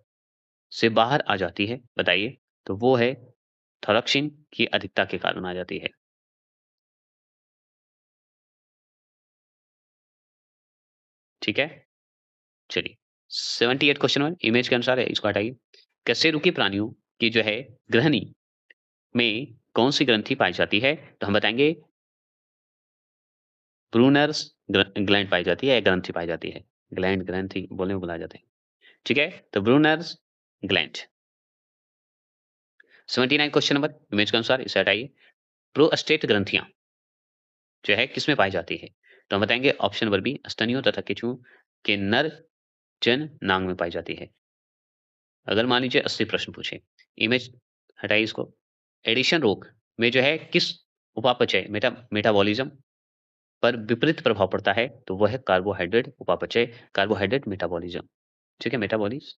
से बाहर आ जाती है? बताइए। तो वो है थायरॉक्सिन की अधिकता के कारण आ जाती है। ठीक है? चलिए 78 क्वेश्चन नंबर इमेज के अनुसार है, इसको हटाइए। कशेरुकी प्राणियों की जो है ग्रहनी में कौन-सी ग्रंथि पाई जाती है? तो हम बताएँगे ब्रूनर्स ग्लैंड पाई जाती है या ग्रंथि पाई जाती है। ग्रंथि बोलने में बुलाए जाते हैं। ठीक है? तो Brunner's gland. 79 question number image के अनुसार इसे हटाइए। प्रोस्टेट ग्रंथियाँ जो है किसमें पाई जाती है? तो हम बताएँगे ऑप्शन नंबर बी स्तनियों तथा केंचुओं के नर जननांग में पाई जाती है। अगर मान लीजिए 80 प्रश्न पूछे, इमेज हटाइए इसको। एडिशन रोग में जो है किस उपापचय मेटाबॉलिज्म पर विपरीत प्रभाव पड़ता है? तो वो है कार्बोहाइड्रेट उपापचय, कार्बोहाइड्रेट मेटाबॉलिज्म। ठीक है? मेटाबॉलिज़्म।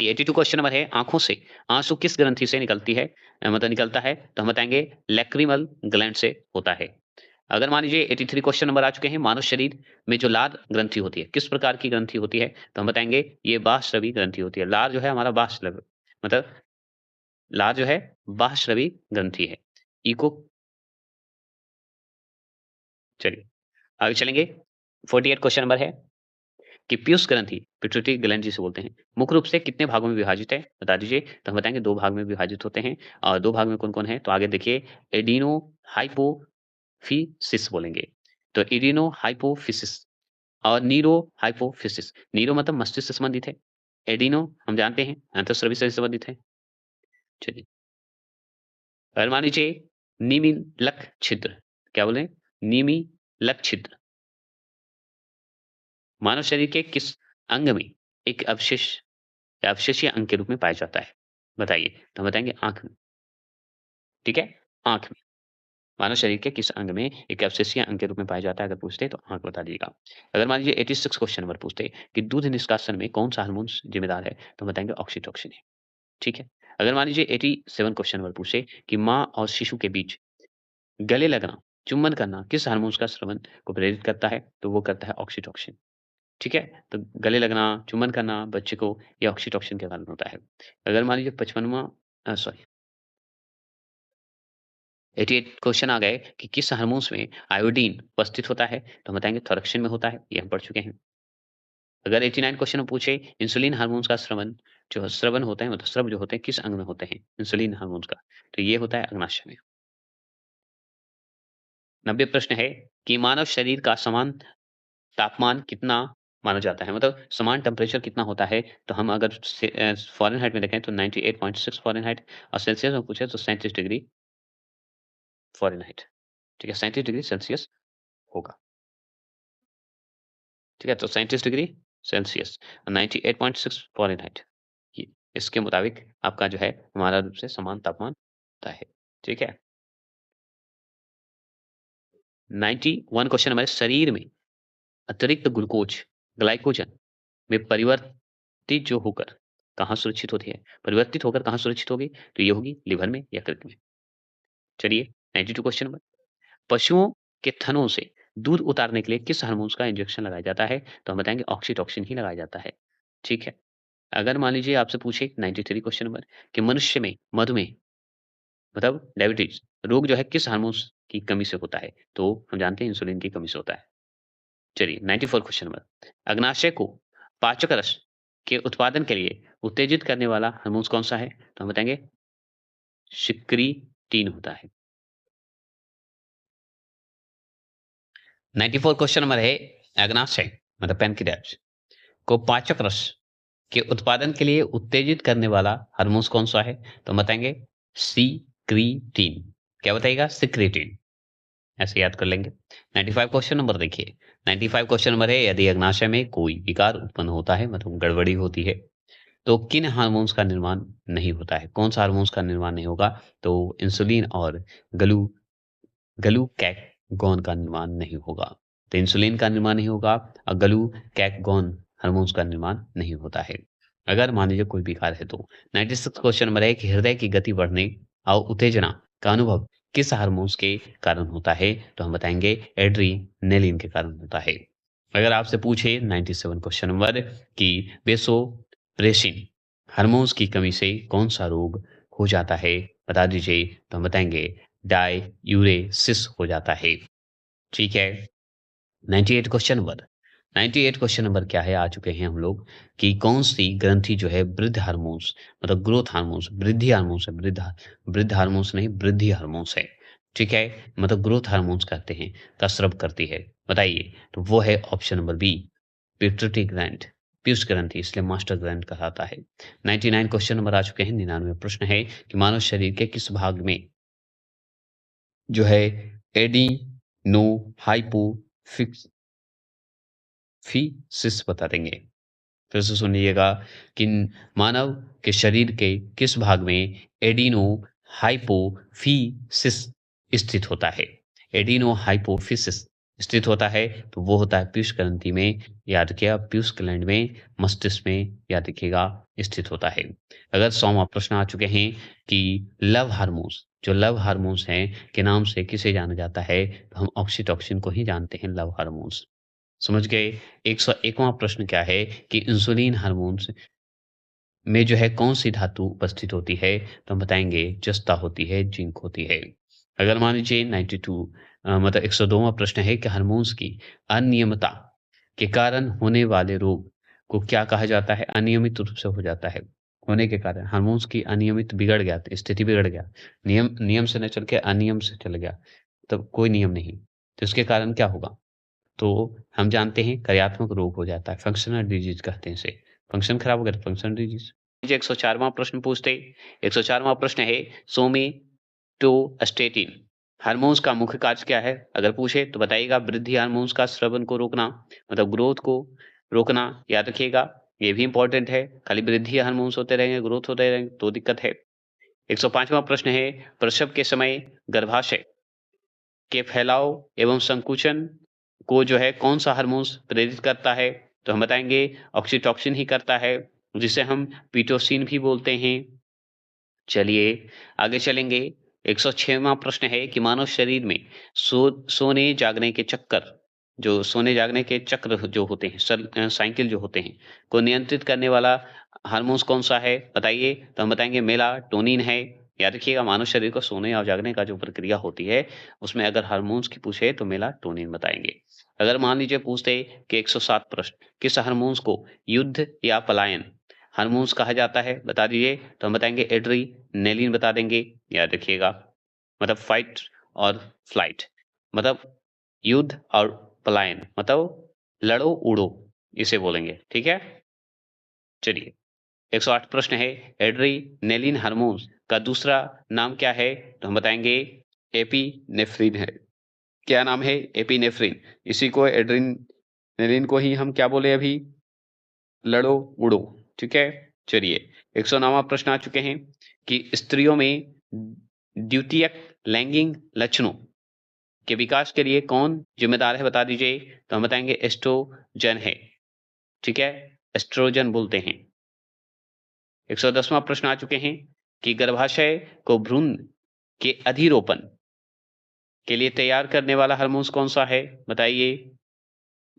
82 क्वेश्चन नंबर है आँखों से आँसू किस ग्रंथि से निकलती है मतलब निकलता है? तो हम बताएँगे लैक्रिमल ग्लैंड से होता है। अगर मान लीजिए 83 क्वेश्चन नंबर आ चुके हैं, मानव शरीर में जो लार ग्रंथि होती है, किस प्रकार की ग्रंथि होती है? तो हम बताएँगे ये बाह्यस्रवी ग्रंथि होती है। लार जो है हमारा बाह्यस्रव मतलब लार जो है बाह्यस्रवी ग्रंथि है। इको चलिए आगे चलेंगे। 48 क्वेश्चन नंबर है कि पीयूष ग्रंथि पिट्यूटरी ग्लैंड जिसे बोलते हैं, मुख्य रूप से कितने भागों में विभाजित है? बता दीजिए। तो हम बताएँगे 2 भाग में विभाजित होते हैं और 2 भाग में कौन-कौन है? तो आगे देखिए एडिनो हाइपोफिसिस बोलेंगे। तो एडिनो हाइपोफिसिस और नीरो हाइपोफिसिस। नीरो मतलब मस्तिष्क से संबंधित है। एडिनो हम जानते हैं अंतःस्रवी से संबंधित है। चलिए, और मान लीजिए निमिलक छिद्र, क्या बोले? निमिलक छिद्र मानव शरीर के किस अंग में एक अवशेषीय अंग के रूप में पाया जाता है? बताइए। तो हम बताएँगे आँख में, ठीक है? आँख में। मानव शरीर के किस अंग में एक अवशेषीय अंग के रूप में पाया जाता है? अगर पूछते तो आँख बता दीजिएगा। अगर मान लीजिए 86 क्वेश्चन नंबर पूछते कि दूध निष्कासन में कौन-सा हार्मोन जिम्मेदार है? तो हम बताएँगे ऑक्सीटोसिन है, ठीक है? अगर मान लीजिए 87 क्वेश्चन नंबर पूछे कि माँ और शिशु के बीच गले लगना, चुंबन करना किस हार्मोन्स का स्रवन को प्रेरित करता है? तो वो करता है ऑक्सीटोसिन, ठीक है? तो गले लगना, चुंबन करना बच्चे को ये ऑक्सीटोसिन के कारण होता है। अगर मान लीजिए 55वां सॉरी 88 क्वेश्चन आ गए कि किस हार्मोन्स में आयोडीन उपस्थित होता है? तो हम बताएँगे थॉयरॉक्सिन में होता है, ये हम पढ़ चुके हैं। अगर 89 क्वेश्चन में पूछे इंसुलिन हार्मोन्स का स्रवन होता है मतलब स्रव जो होते हैं किस अंग में होते हैं? इंसुलिन हार्मोन्स का, तो ये होता है अग्नाशय में। 90 प्रश्न है कि मानव शरीर का समान तापमान कितना माना जाता है? मतलब समान टेम्परेचर कितना होता है? तो हम अगर फ़ारेनहाइट में देखें तो 98.6 फ़ारेनहाइट और सेल्सियस में पूछे तो 37 डिग्री फ़ारेनहाइट। ठीक है, 37 डिग्री सेल्सियस होगा। ठीक है, तो 37 डिग्री सेल्सियस और 98.6 फ़ारेनहाइट। ये इसके मुताबिक आपका जो है हमारा रूप से समान तापमान होता है। ठीक है? 91 क्वेश्चन हमारे शरीर में अतिरिक्त ग्लूकोज, ग्लाइकोजन में परिवर्तित जो होकर कहाँ सुरक्षित होती है? परिवर्तित होकर कहाँ सुरक्षित होगी? तो ये होगी लिवर में, यकृत में। चलिए 92 क्वेश्चन नंबर पशुओं के थनों से दूध उतारने के लिए किस हार्मोन्स का इंजेक्शन लगाया जाता है? तो हम बताएँगे ऑक्सीटोसिन ही लगाया जाता है। ठीक है? अगर मान लीजिए आपसे पूछे 93 क्वेश्चन नंबर कि मनुष्य में मधुमेह मतलब डायबिटीज़ रोग जो है किस हार्मोन्स की कमी से होता है? तो हम जानते हैं इंसुलिन की कमी से होता है। चलिए 94 क्वेश्चन नंबर अग्नाशय को पाचक रस के उत्पादन के लिए उत्तेजित करने वाला हार्मोन्स कौन-सा है? तो हम बताएँगे सिक्रीटिन होता है। 94 क्वेश्चन नंबर है अग्नाशय मतलब पैनक्रियाज को पाचक रस के उत्पादन के लिए उत्तेजित करने वाला हार्मोन्स कौन-सा है? तो हम बताएँगे सिक्रीटिन। क्या बताइएगा? सिक्रीटिन। ऐसे याद कर लेंगे। 95 क्वेश्चन नंबर देखिए, 95 क्वेश्चन नंबर है यदि अग्नाशय में कोई विकार उत्पन्न होता है मतलब गड़बड़ी होती है, तो किन हार्मोन्स का निर्माण नहीं होता है? कौन-सा हार्मोन्स का निर्माण नहीं होगा? तो इंसुलिन और ग्लू ग्लूकैगॉन का निर्माण नहीं होगा। तो इंसुलिन का निर्माण नहीं होगा और ग्लूकैगॉन हार्मोन्स का निर्माण नहीं होता है। अगर मान लीजिए कोई विकार है तो 96 क्वेश्चन नंबर है कि हृदय की गति बढ़ने और उत्तेजना का अनुभव किस हार्मोन्स के कारण होता है? तो हम बताएँगे एड्रीनलिन के कारण होता है। अगर आपसे पूछे 97 क्वेश्चन नंबर कि वेसोप्रेसिन हार्मोन्स की कमी से कौन-सा रोग हो जाता है? बता दीजिए, तो हम बताएँगे डाययूरेसिस हो जाता है। ठीक है? 98 क्वेश्चन नंबर 98 क्वेश्चन नंबर क्या है? आ चुके हैं हम लोग कि कौन-सी ग्रंथि जो है वृद्धि हार्मोन्स मतलब ग्रोथ हार्मोन्स, वृद्धि हार्मोन्स है, वृद्ध हार्मोन्स नहीं, वृद्धि हार्मोन्स है। ठीक है? मतलब ग्रोथ हार्मोन्स कहते हैं, का स्राव करती है। बताइए, तो वो है option number B, pituitary gland, पीयूष ग्रंथि इसलिए मास्टर ग्लैंड कहलाता है। 99 क्वेश्चन नंबर आ चुके हैं, 99वाँ प्रश्न है कि मानव शरीर के किस भाग में जो है एडिनो हाइपोफिक्स फीसिस बता देंगे। फिर से सुनिएगा कि मानव के शरीर के किस भाग में एडिनो हाइपोफिसिस स्थित होता है? एडिनो हाइपोफिसिस स्थित होता है तो वो होता है पीयूष ग्रंथि में, याद रखिएगा पीयूष ग्लैंड में, मस्तिष्क में याद रखिएगा स्थित होता है। अगर 100वाँ प्रश्न आ चुके हैं कि लव हार्मोन्स जो लव हार्मोन्स हैं के नाम से किसे जाना जाता है? तो हम ऑक्सीटोसिन को ही जानते हैं लव हार्मोन्स। समझ गए? 101वाँ प्रश्न क्या है कि इंसुलिन हार्मोन्स में जो है कौन-सी धातु उपस्थित होती है? तो हम बताएँगे जस्ता होती है, जिंक होती है। अगर मान लीजिए 92 मतलब 102वाँ प्रश्न है कि हार्मोन्स की अनियमितता के कारण होने वाले रोग को क्या कहा जाता है? अनियमित रूप से हो जाता है, होने के कारण हार्मोन्स की अनियमित बिगड़ गया, तो स्थिति बिगड़ गया, नियम नियम से ना चल के अनियम से चल गया, तब कोई नियम नहीं, तो इसके कारण क्या होगा? तो हम जानते हैं कार्यात्मक रोग हो जाता है, फंक्शनल डिजीज़ कहते हैं इसे। फंक्शन खराब हो गया तो फंक्शनल डिजीज़। लीजिए 104वाँ प्रश्न पूछते हैं। 104वाँ प्रश्न है सोमेटोस्टेटिन हार्मोन्स का मुख्य कार्य क्या है? अगर पूछे तो बताइएगा वृद्धि हार्मोन्स का स्रवन को रोकना, मतलब ग्रोथ को रोकना, याद रखिएगा। ये भी इम्पोर्टेंट है, खाली वृद्धि हार्मोन्स होते रहेंगे, ग्रोथ होते रहेंगे तो दिक्कत है। 105वाँ प्रश्न है प्रसव के समय गर्भाशय के फैलाव एवं संकुचन को जो है कौन-सा हार्मोन्स प्रेरित करता है? तो हम बताएँगे ऑक्सीटोसिन ही करता है, जिसे हम पिटोसिन भी बोलते हैं। चलिए आगे चलेंगे। 106वाँ प्रश्न है कि मानव शरीर में सोने जागने के चक्कर जो सोने जागने के चक्र जो होते हैं साइकिल जो होते हैं, को नियंत्रित करने वाला हार्मोन्स कौन-सा है? बताइए। तो हम बताएँगे मेलाटोनिन है, याद रखिएगा, मानव शरीर को सोने और जागने का जो प्रक्रिया होती है, उसमें अगर हार्मोन्स की पूछे तो मेलाटोनिन बताएँगे। अगर मान लीजिए पूछते कि 107 प्रश्न, किस हार्मोन्स को युद्ध या पलायन हार्मोन्स कहा जाता है, बता दीजिए। तो हम बताएँगे एड्रीनलिन बता देंगे, याद रखिएगा। मतलब फाइट और फ्लाइट, मतलब युद्ध और पलायन, मतलब लड़ो उड़ो, इसे बोलेंगे, ठीक है? चलिए, 108 प्रश्न है, एड्रीनलिन हार्मोन्स का दूसरा नाम क्या है? तो हम बताएँगे एपिनेफ्रिन है। क्या नाम है? एपिनेफ्रिन। इसी को एड्रेनालिन को ही हम क्या बोले अभी? लड़ो उड़ो, ठीक है? चलिए, 109वां प्रश्न आ चुके हैं कि स्त्रियों में द्वितीयक लैंगिक लक्षणों के विकास के लिए कौन जिम्मेदार है, बता दीजिए। तो हम बताएंगे एस्ट्रोजन है, ठीक है? एस्ट्रोजन बोलते हैं। 110वां प्रश्न आ चुके हैं कि गर्भाशय को भ्रूण के अधिरोपण के लिए तैयार करने वाला हार्मोन्स कौन सा है, बताइए।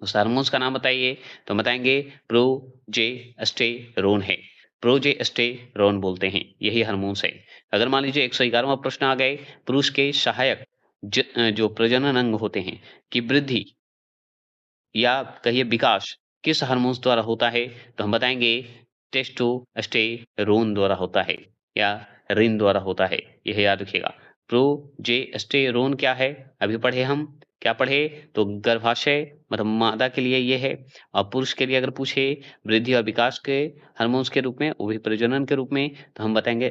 उस हार्मोन्स का नाम बताइए। तो हम बताएंगे प्रोजेस्टेरोन है। प्रोजेस्टेरोन बोलते हैं, यही हार्मोन्स है। अगर मान लीजिए 111वां प्रश्न आ गए, पुरुष के सहायक जो प्रजनन अंग होते हैं की वृद्धि या कहिए विकास किस हार्मोन्स द्वारा होता है, तो हम बताएंगे टेस्टोस्टेरोन द्वारा होता है या रिन द्वारा होता है, यह याद रखिएगा। प्रोजेस्टेरोन क्या है, अभी पढ़े हम, क्या पढ़े? तो गर्भाशय मतलब मादा के लिए ये है, और पुरुष के लिए अगर पूछे वृद्धि और विकास के हार्मोन्स के रूप में, वो भी प्रजनन के रूप में, तो हम बताएंगे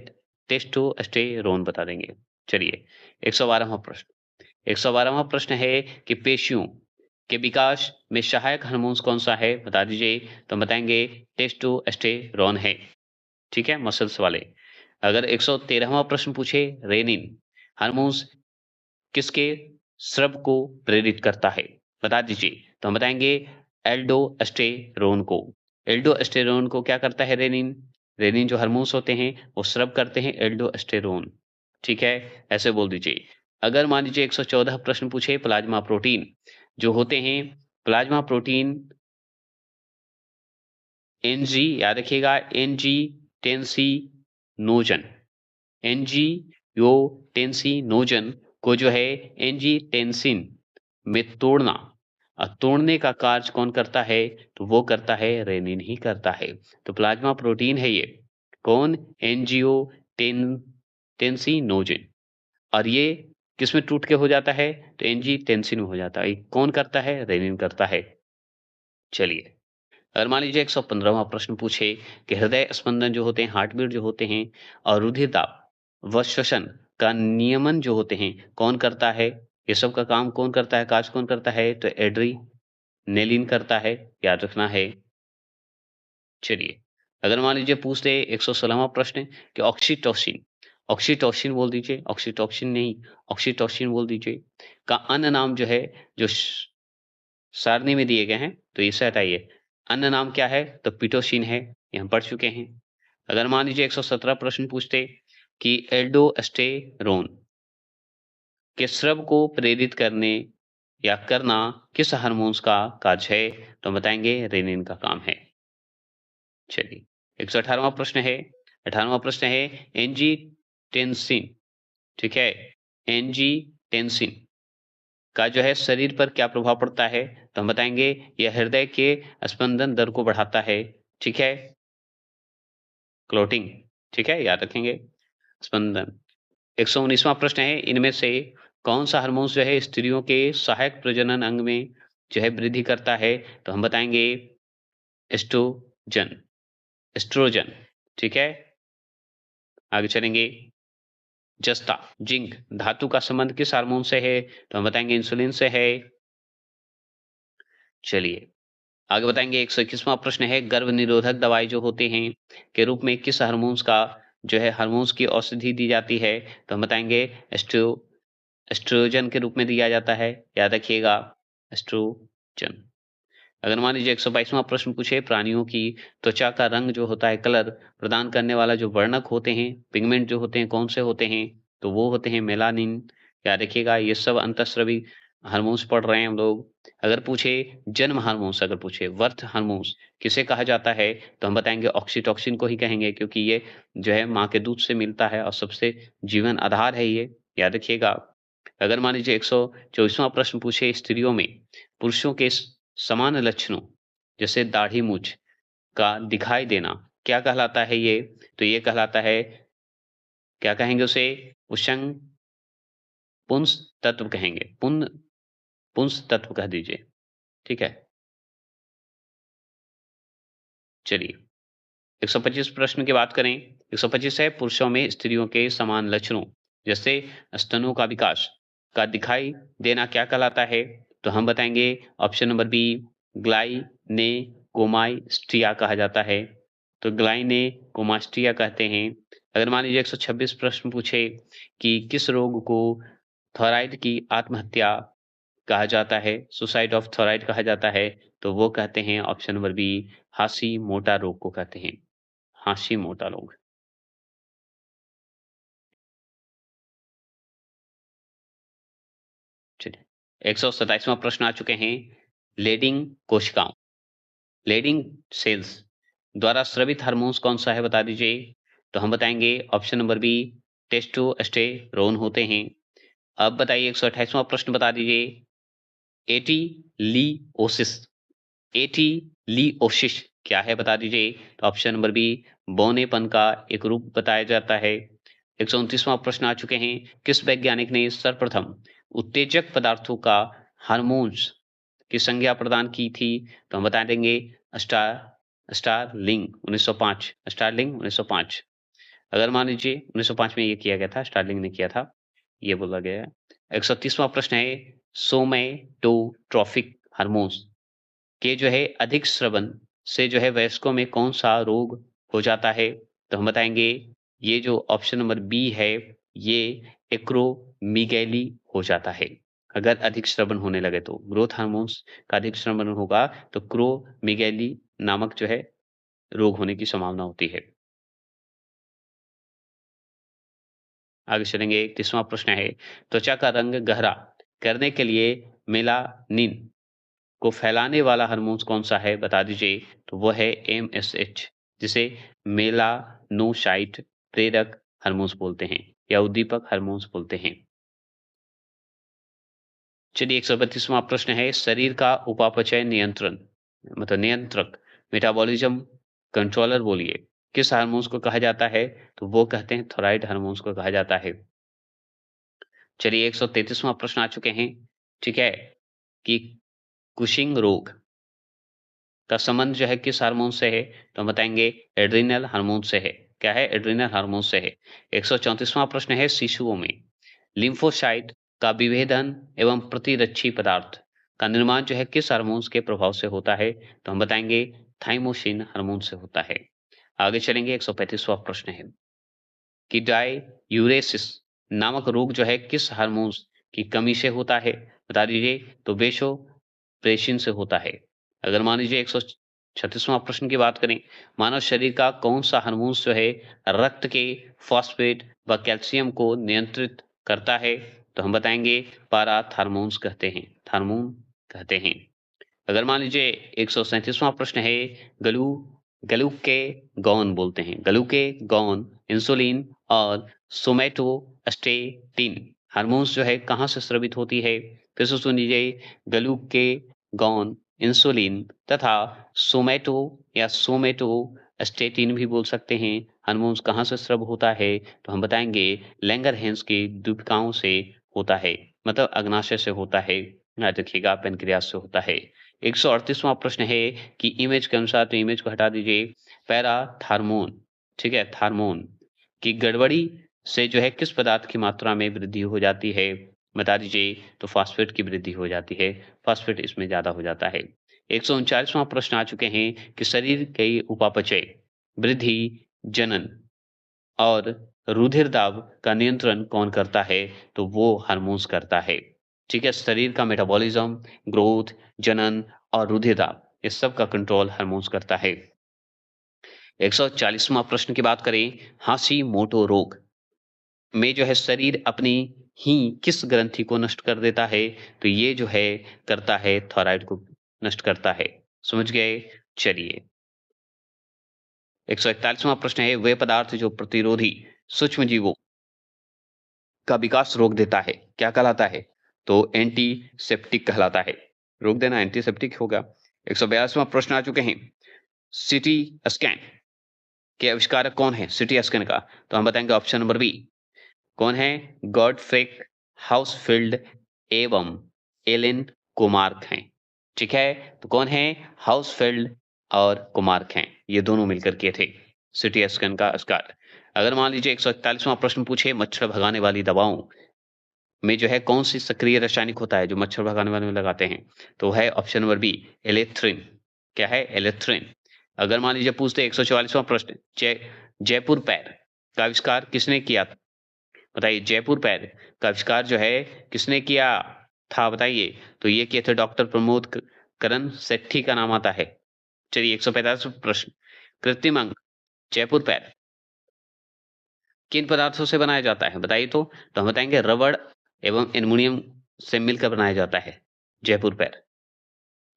टेस्टोस्टेरोन बता देंगे। चलिए, 112वां प्रश्न। 112वां प्रश्न है कि पेशियों के विकास में सहायक हार्मोन्स कौन सा है, बता दीजिए। तो हम बताएंगे टेस्टोस्टेरोन है, ठीक है, मसल्स वाले। अगर 113वां प्रश्न पूछे, रेनिन हार्मोन्स किसके स्राव को प्रेरित करता है, बता दीजिए। तो हम बताएंगे एल्डोस्टेरोन को। एल्डोस्टेरोन को क्या करता है रेनिन? रेनिन जो हार्मोन्स होते हैं वो स्राव करते हैं एल्डोस्टेरोन, ठीक है, ऐसे बोल दीजिए। अगर मान लीजिए 114 प्रश्न पूछे, प्लाज्मा प्रोटीन जो होते हैं, प्लाज्मा प्रोटीन एनजी, याद रखिएगा, एंजीटेंसिनोजन, एंजियोटेंसिनोजन को जो है एंजीटेंसिन में तोड़ना, तोड़ने का कार्य कौन करता है? तो वो करता है रेनिन ही करता है। तो प्लाज्मा प्रोटीन है ये, कौन? एंजियोटेंसिनोजन। और ये किसमें टूट के हो जाता है? तो एंजीटेंसिन में हो जाता है। ये कौन करता है? रेनिन करता है। चलिए, अगर मान लीजिए 115वां प्रश्न पूछे कि हृदय स्पंदन जो होते हैं, हार्ट बीट जो होते हैं, और रुधिर दाब व श्वसन का नियमन जो होते हैं, कौन करता है? ये सब का काम कौन करता है, कार्य कौन करता है? तो एड्रीनेलिन करता है, याद रखना है। चलिए, अगर मान लीजिए पूछते 116वां प्रश्न कि ऑक्सीटोसिन, ऑक्सीटोसिन बोल दीजिए, ऑक्सीटोसिन नहीं, ऑक्सीटोसिन बोल दीजिए, का अन्य नाम जो है, जो सारणी में दिए गए हैं, तो इसे हटाइए। अन्य नाम क्या है? तो पिटोसिन है, ये हम पढ़ चुके हैं। अगर मान लीजिए 117 प्रश्न पूछते कि एल्डोस्टेरोन के स्राव को प्रेरित करने या करना किस हार्मोन्स का कार्य है, तो हम बताएंगे रेनिन का काम है। चलिए, 118वां प्रश्न है, 18वां प्रश्न है एंजीटेंसिन, ठीक है, एंजीटेंसिन का जो है शरीर पर क्या प्रभाव पड़ता है, तो हम बताएंगे यह हृदय के स्पंदन दर को बढ़ाता है, ठीक है, क्लोटिंग, ठीक है, याद रखेंगे, स्पंदन। 119वां प्रश्न है, इनमें से कौन सा हार्मोन्स जो है स्त्रियों के सहायक प्रजनन अंग में जो है वृद्धि करता है, तो हम बताएंगे एस्ट्रोजन, एस्ट्रोजन, ठीक है। आगे चलेंगे, जस्ता, जिंक धातु का संबंध किस हार्मोन से है, तो हम बताएंगे इंसुलिन से है। चलिए, आगे बताएंगे 121वां प्रश्न है, गर्भ निरोधक दवाई जो होते हैं के रूप में किस हार्मोन्स का जो है हार्मोन्स की औषधि दी जाती है, तो हम बताएंगे एस्ट्रोजन के रूप में दिया जाता है, याद रखिएगा, एस्ट्रोजन। अगर मान लीजिए 122वां प्रश्न पूछे, प्राणियों की त्वचा का रंग जो होता है, कलर प्रदान करने वाला जो वर्णक होते हैं, पिगमेंट जो होते हैं, कौन से होते हैं, तो वो होते हैं मेलानिन, याद रखिएगा। ये सब अंतःस्रावी हार्मोन्स पढ़ रहे हैं हम लोग। अगर पूछे जन्म हार्मोन्स, अगर पूछे बर्थ हार्मोन्स किसे कहा जाता है, तो हम बताएँगे ऑक्सीटोसिन को ही कहेंगे, क्योंकि ये जो है माँ के दूध से मिलता है और सबसे जीवन आधार है ये, याद रखिएगा। अगर मान लीजिए 124वाँ प्रश्न पूछे स्त्रियों में पुरुषों के समान लक्षणों जैसे दाढ़ी मूंछ का दिखाई देना क्या कहलाता है ये? तो ये कहलाता है, क्या कहेंगे उसे? पुंसंग पुंस तत्व कहेंगे। पुंस तत्व कह दीजिए, ठीक है? चलिए 125 प्रश्न की बात करें। 125 है पुरुषों में स्त्रियों के समान लक्षणों जैसे स्तनों का विकास का दिखाई देना क्या कहलाता है? तो हम बताएँगे ऑप्शन नंबर बी ग्लाइनेकोमास्टिया कहा जाता है। तो ग्लाइनेकोमास्टिया कहते हैं। अगर मान लीजिए 126 प्रश्न पूछे कि किस रोग को थायराइड की आत्महत्या कहा जाता है, सुसाइड ऑफ थायराइड कहा जाता है, तो वो कहते हैं ऑप्शन नंबर बी हाशिमोटो रोग को कहते हैं। हाशिमोटो रोग। चलिए 127वां प्रश्न आ चुके हैं। लेडिंग कोशिकाओं, लेडिंग सेल्स द्वारा स्रावित हार्मोन्स कौन-सा है बता दीजिए? तो हम बताएँगे ऑप्शन नंबर बी टेस्टोस्टेरोन होते हैं। अब बताइए 128वां प्रश्न बता दीजिए। एटिलिओसिस, एटिलिओसिस क्या है बता दीजिए? तो ऑप्शन नंबर बी बौनेपन का एक रूप बताया जाता है। 129वां प्रश्न आ चुके हैं। किस वैज्ञानिक ने सर्वप्रथम उत्तेजक पदार्थों का हार्मोन्स की संज्ञा प्रदान की थी? तो हम बता देंगे स्टारलिंग 1905, स्टारलिंग 1905। अगर मान लीजिए 1905 में ये किया गया था, स्टारलिंग ने किया था, ये बोला गया है। 130वां प्रश्न है सोमैटोट्रोफिक हार्मोन्स के जो है अधिक स्रवन से जो है वयस्कों में कौन-सा रोग हो जाता है? तो हम बताएँगे ये जो ऑप्शन नंबर बी है, ये एक्रोमीगैली हो जाता है। अगर अधिक स्रवन होने लगे तो ग्रोथ हार्मोन्स का अधिक स्रवन होगा तो क्रोमीगैली नामक जो है रोग होने की संभावना होती है। आगे चलेंगे 31वां प्रश्न है, त्वचा का रंग गहरा करने के लिए मेलानिन को फैलाने वाला हार्मोन्स कौन-सा है बता दीजिए? तो वो है एमएसएच, जिसे मेलानोसाइट प्रेरक हार्मोन्स बोलते हैं या उद्दीपक हार्मोन्स बोलते हैं। चलिए 132वां प्रश्न है, शरीर का उपापचय नियंत्रण मतलब नियंत्रक मेटाबॉलिज्म कंट्रोलर बोलिए, किस हार्मोन्स को कहा जाता है? तो वो कहते हैं थायराइड हार्मोन्स को कहा जाता है। चलिए 133वां प्रश्न आ चुके हैं, ठीक है? कि कुशिंग रोग का संबंध जो है किस हार्मोन से है? तो हम बताएँगे एड्रिनल हार्मोन से है। क्या है? एड्रिनल हार्मोन से है। 134वां प्रश्न है शिशुओं में लिम्फोसाइट का विभेदन एवं प्रतिरक्षी पदार्थ का निर्माण जो है किस हार्मोन्स के प्रभाव से होता है? तो हम बताएँगे थाइमोसिन हार्मोन से होता है। आगे चलेंगे 135वां प्रश्न है कि डाययूरेसिस नामक रोग जो है किस हार्मोन्स की कमी से होता है? बता दीजिए। तो वेसोप्रेसिन से होता है। अगर मान लीजिए 136वां प्रश्न की बात करें, मानव शरीर का कौन-सा हार्मोन्स जो है रक्त के फॉस्फेट व कैल्शियम को नियंत्रित करता है? तो हम बताएँगे पाराथार्मोन्स कहते हैं, थार्मोन कहते हैं। अगर मान लीजिए 137वां प्रश्न है गलू ग्लूकेगॉन बोलते हैं। ग्लूकेगॉन, इंसुलिन और सोमैटोस्टेटिन हार्मोन्स जो है कहाँ से स्रावित होती है? फिर से सुन लीजिए ग्लूकेगॉन, इंसुलिन तथा सोमैटो या सोमैटोस्टेटिन भी बोल सकते हैं। हार्मोन्स कहाँ से स्राव होता है? तो हम बताएँगे लैंगरहैंस की दूधिकाओं से होता है, मतलब अग्नाशय से होता है। याद रखिएगा पैनक्रियाज से होता है। 138वां प्रश्न है कि इमेज के अनुसार तो इमेज को हटा दीजिए। पैराथार्मोन, ठीक है? थार्मोन की गड़बड़ी से जो है किस पदार्थ की मात्रा में वृद्धि हो जाती है? बता दीजिए। तो फास्फेट की वृद्धि हो जाती है। फास्फेट इसमें ज़्यादा हो जाता है। 139वां प्रश्न आ चुके हैं कि शरीर के उपापचय, वृद्धि, जनन और रुधिर दाब का नियंत्रण कौन करता है? तो वो हार्मोन्स करता है। ठीक है? शरीर का मेटाबॉलिज्म, ग्रोथ, जनन और रुधिर दाब इस सब का कंट्रोल हार्मोन्स करता है। 140वां प्रश्न की बात करें, हाशिमोटो रोग में जो है शरीर अपनी ही किस ग्रंथि को नष्ट कर देता है? तो ये जो है करता है थायराइड को नष्ट करता है। समझ गए? चलिए 141वां प्रश्न है, वे पदार्थ जो प्रतिरोधी सूक्ष्म जीवों का विकास रोक देता है, क्या कहलाता है? तो एंटीसेप्टिक कहलाता है। रोक देना एंटीसेप्टिक होगा। 142वां प्रश्न आ चुके हैं। सिटी स्कैन के आविष्कारक कौन है? सिटी स्कैन का तो हम बताएंगे ऑप्शन नंबर बी। कौन है? गॉडफ्रेक हाउसफील्ड एवं एलन कोमार्क हैं। ठीक है, तो कौन है? हाउसफील्ड और कोमार्क हैं, ये दोनों मिलकर किए थे सिटी स्कैन का आविष्कार। अगर मान लीजिए 141वां प्रश्न पूछे, मच्छर भगाने वाली दवाओं में जो है कौन सी सक्रिय रासायनिक होता है जो मच्छर भगाने वाले में लगाते हैं? तो है ऑप्शन नंबर बी एलेथ्रिन। क्या है? एलेथ्रिन। अगर मान लीजिए पूछते 144वां प्रश्न, जयपुर पैर का आविष्कार किसने किया था? बताइए, जयपुर पैर का आविष्कार जो है किसने किया था बताइए? तो ये किए थे डॉक्टर प्रमोद करण सेठी का नाम आता है। चलिए 145वां प्रश्न, कृत्रिम अंग जयपुर पैर किन पदार्थों से बनाया जाता है बताइए? तो हम बताएंगे रबड़ एवं एल्युमिनियम से मिलकर बनाया जाता है जयपुर पैर।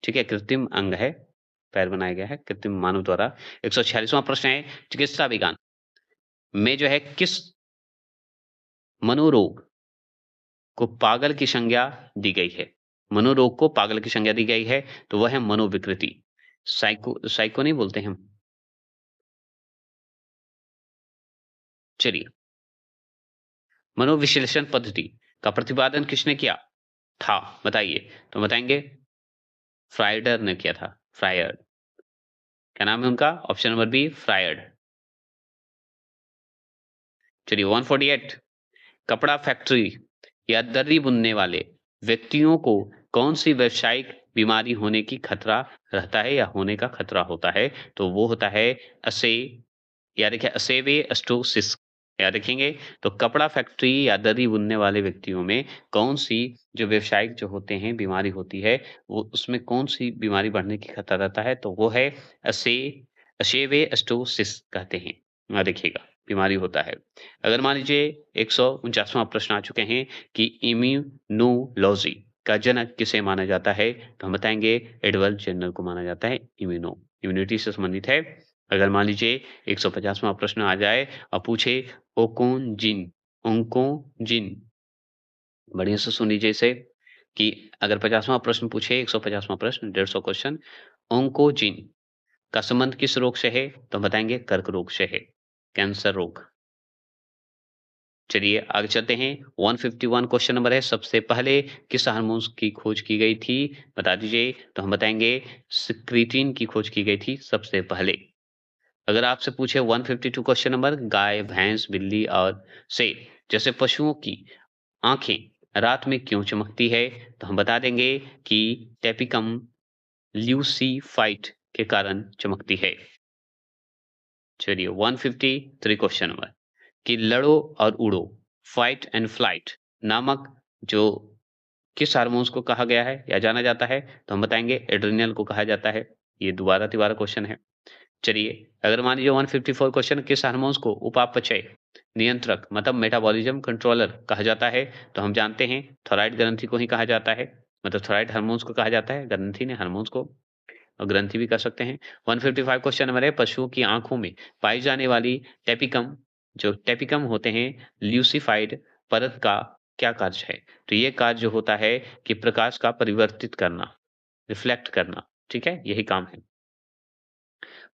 ठीक है, कृत्रिम अंग है, पैर बनाया गया है कृत्रिम मानव द्वारा। 146वां प्रश्न है, चिकित्सा विज्ञान में जो है किस मनोरोग को पागल की संज्ञा दी गई है? मनोरोग को पागल की संज्ञा दी गई है, तो वह है मनोविकृति। साइको साइको नहीं बोलते हम। चलिए, मनोविश्लेषण पद्धति का प्रतिपादन किसने किया था बताइए? तो बताएंगे फ्राइडर ने किया था। फ्रायड, क्या नाम है उनका? Option number B Freud. चलिए 148, कपड़ा फैक्ट्री या दर्री बुनने वाले व्यक्तियों को कौन सी व्यावसायिक बीमारी होने की खतरा रहता है या होने का खतरा होता है? तो वो होता है असे या देखिए असेबेस्टोसिस। याद रखेंगे। तो कपड़ा फैक्ट्री या दरी बुनने वाले व्यक्तियों में कौन सी जो व्यवसायिक जो होते हैं बीमारी होती है, वो उसमें कौन सी बीमारी बढ़ने की खतरा रहता है? तो वो है असे असेबेस्टोसिस कहते हैं। याद रखिएगा, बीमारी होता है। अगर मान लीजिए 149वां प्रश्न आ चुके हैं कि इम्यूनोलॉजी का जनक किसे माना जाता है? तो हम बताएंगे एडवर्ड जेनर को माना जाता है। इम्यूनिटी से संबंधित है। अगर मान लीजिए 150वां प्रश्न आ जाए और पूछे ओंकोजिन, बढ़िया से सुन लीजिए इसे, कि अगर 50वां प्रश्न पूछे, 150वां प्रश्न 150 क्वेश्चन, ओंकोजिन का संबंध किस रोग से है? तो हम बताएंगे कर्क रोग से है, कैंसर रोग। चलिए आगे चलते हैं। 151 क्वेश्चन नंबर है, सबसे पहले किस हार्मोन्स की खोज की गई थी? बता दीजिए। तो हम बताएंगे सिक्रीटिन की खोज की गई थी सबसे पहले। अगर आपसे पूछे 152 क्वेश्चन नंबर, गाय, भैंस, बिल्ली और शेर जैसे पशुओं की आंखें रात में क्यों चमकती है? तो हम बता देंगे कि टेपिकम ल्यूसीफाइट के कारण चमकती है। चलिए 153 क्वेश्चन नंबर, कि लड़ो और उड़ो, फाइट एंड फ्लाइट नामक जो किस हार्मोन्स को कहा गया है या जाना जाता है? तो हम बताएंगे एड्रिनल को कहा जाता है। ये दोबारा तिबारा क्वेश्चन है। चलिए, अगर मान लीजिए 154 क्वेश्चन, किस हार्मोन्स को उपापचय नियंत्रक मतलब मेटाबॉलिज्म कंट्रोलर कहा जाता है? तो हम जानते हैं थायराइड ग्रंथि को ही कहा जाता है, मतलब थायराइड हार्मोन्स को कहा जाता है, ग्रंथि ने हार्मोन्स को, और ग्रंथि भी कर सकते हैं। 155 क्वेश्चन नंबर है, पशुओं की आंखों में पाई जाने वाली टेपिकम, जो टेपिकम होते हैं ल्यूसीफाइड परत का क्या कार्य है? तो ये कार्य जो होता है कि प्रकाश का परिवर्तित करना, रिफ्लेक्ट करना। ठीक है, यही काम है।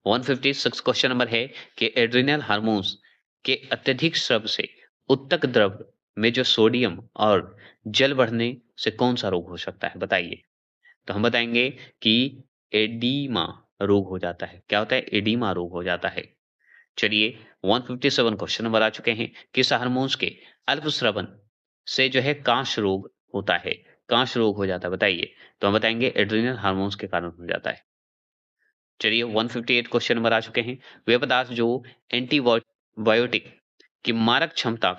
156 क्वेश्चन नंबर है कि एड्रिनल हार्मोन्स के अत्यधिक स्राव से उत्तक द्रव में जो सोडियम और जल बढ़ने से कौन सा रोग हो सकता है बताइए? तो हम बताएंगे कि एडीमा रोग हो जाता है। क्या होता है? एडीमा रोग हो जाता है। चलिए 157 क्वेश्चन नंबर आ चुके हैं, किस हार्मोन्स के अल्प स्रवन से जो है कांश रोग होता है? कांश रोग हो जाता है बताइए? तो हम बताएंगे एड्रिनल हार्मोन्स के कारण हो जाता है। चलिए 158 क्वेश्चन नंबर आ चुके हैं, वे पदार्थ जो एंटीबायोटिक की मारक क्षमता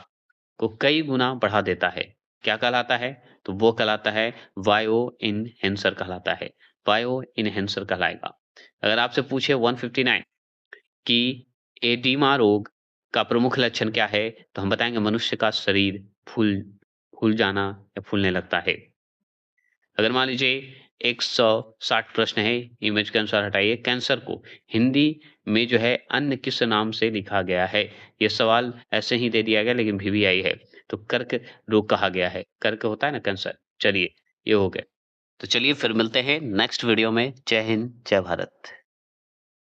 को कई गुना बढ़ा देता है, क्या कहलाता है? तो वो कहलाता है बायो इनहेंसर कहलाता है। बायो इनहेंसर कहलाएगा। अगर आपसे पूछे 159 कि एडीमा रोग का प्रमुख लक्षण क्या है? तो हम बताएंगे मनुष्य का शरीर फूल फूल जाना या फूलने लगता है। अगर मान लीजिए 160 प्रश्न है, इमेज के अनुसार हटाइए, कैंसर को हिंदी में जो है अन्य किस नाम से लिखा गया है? ये सवाल ऐसे ही दे दिया गया लेकिन वीवीआई है, तो कर्क रोग कहा गया है। कर्क होता है ना कैंसर। चलिए, ये हो गया। तो चलिए फिर मिलते हैं नेक्स्ट वीडियो में। जय हिंद, जय भारत।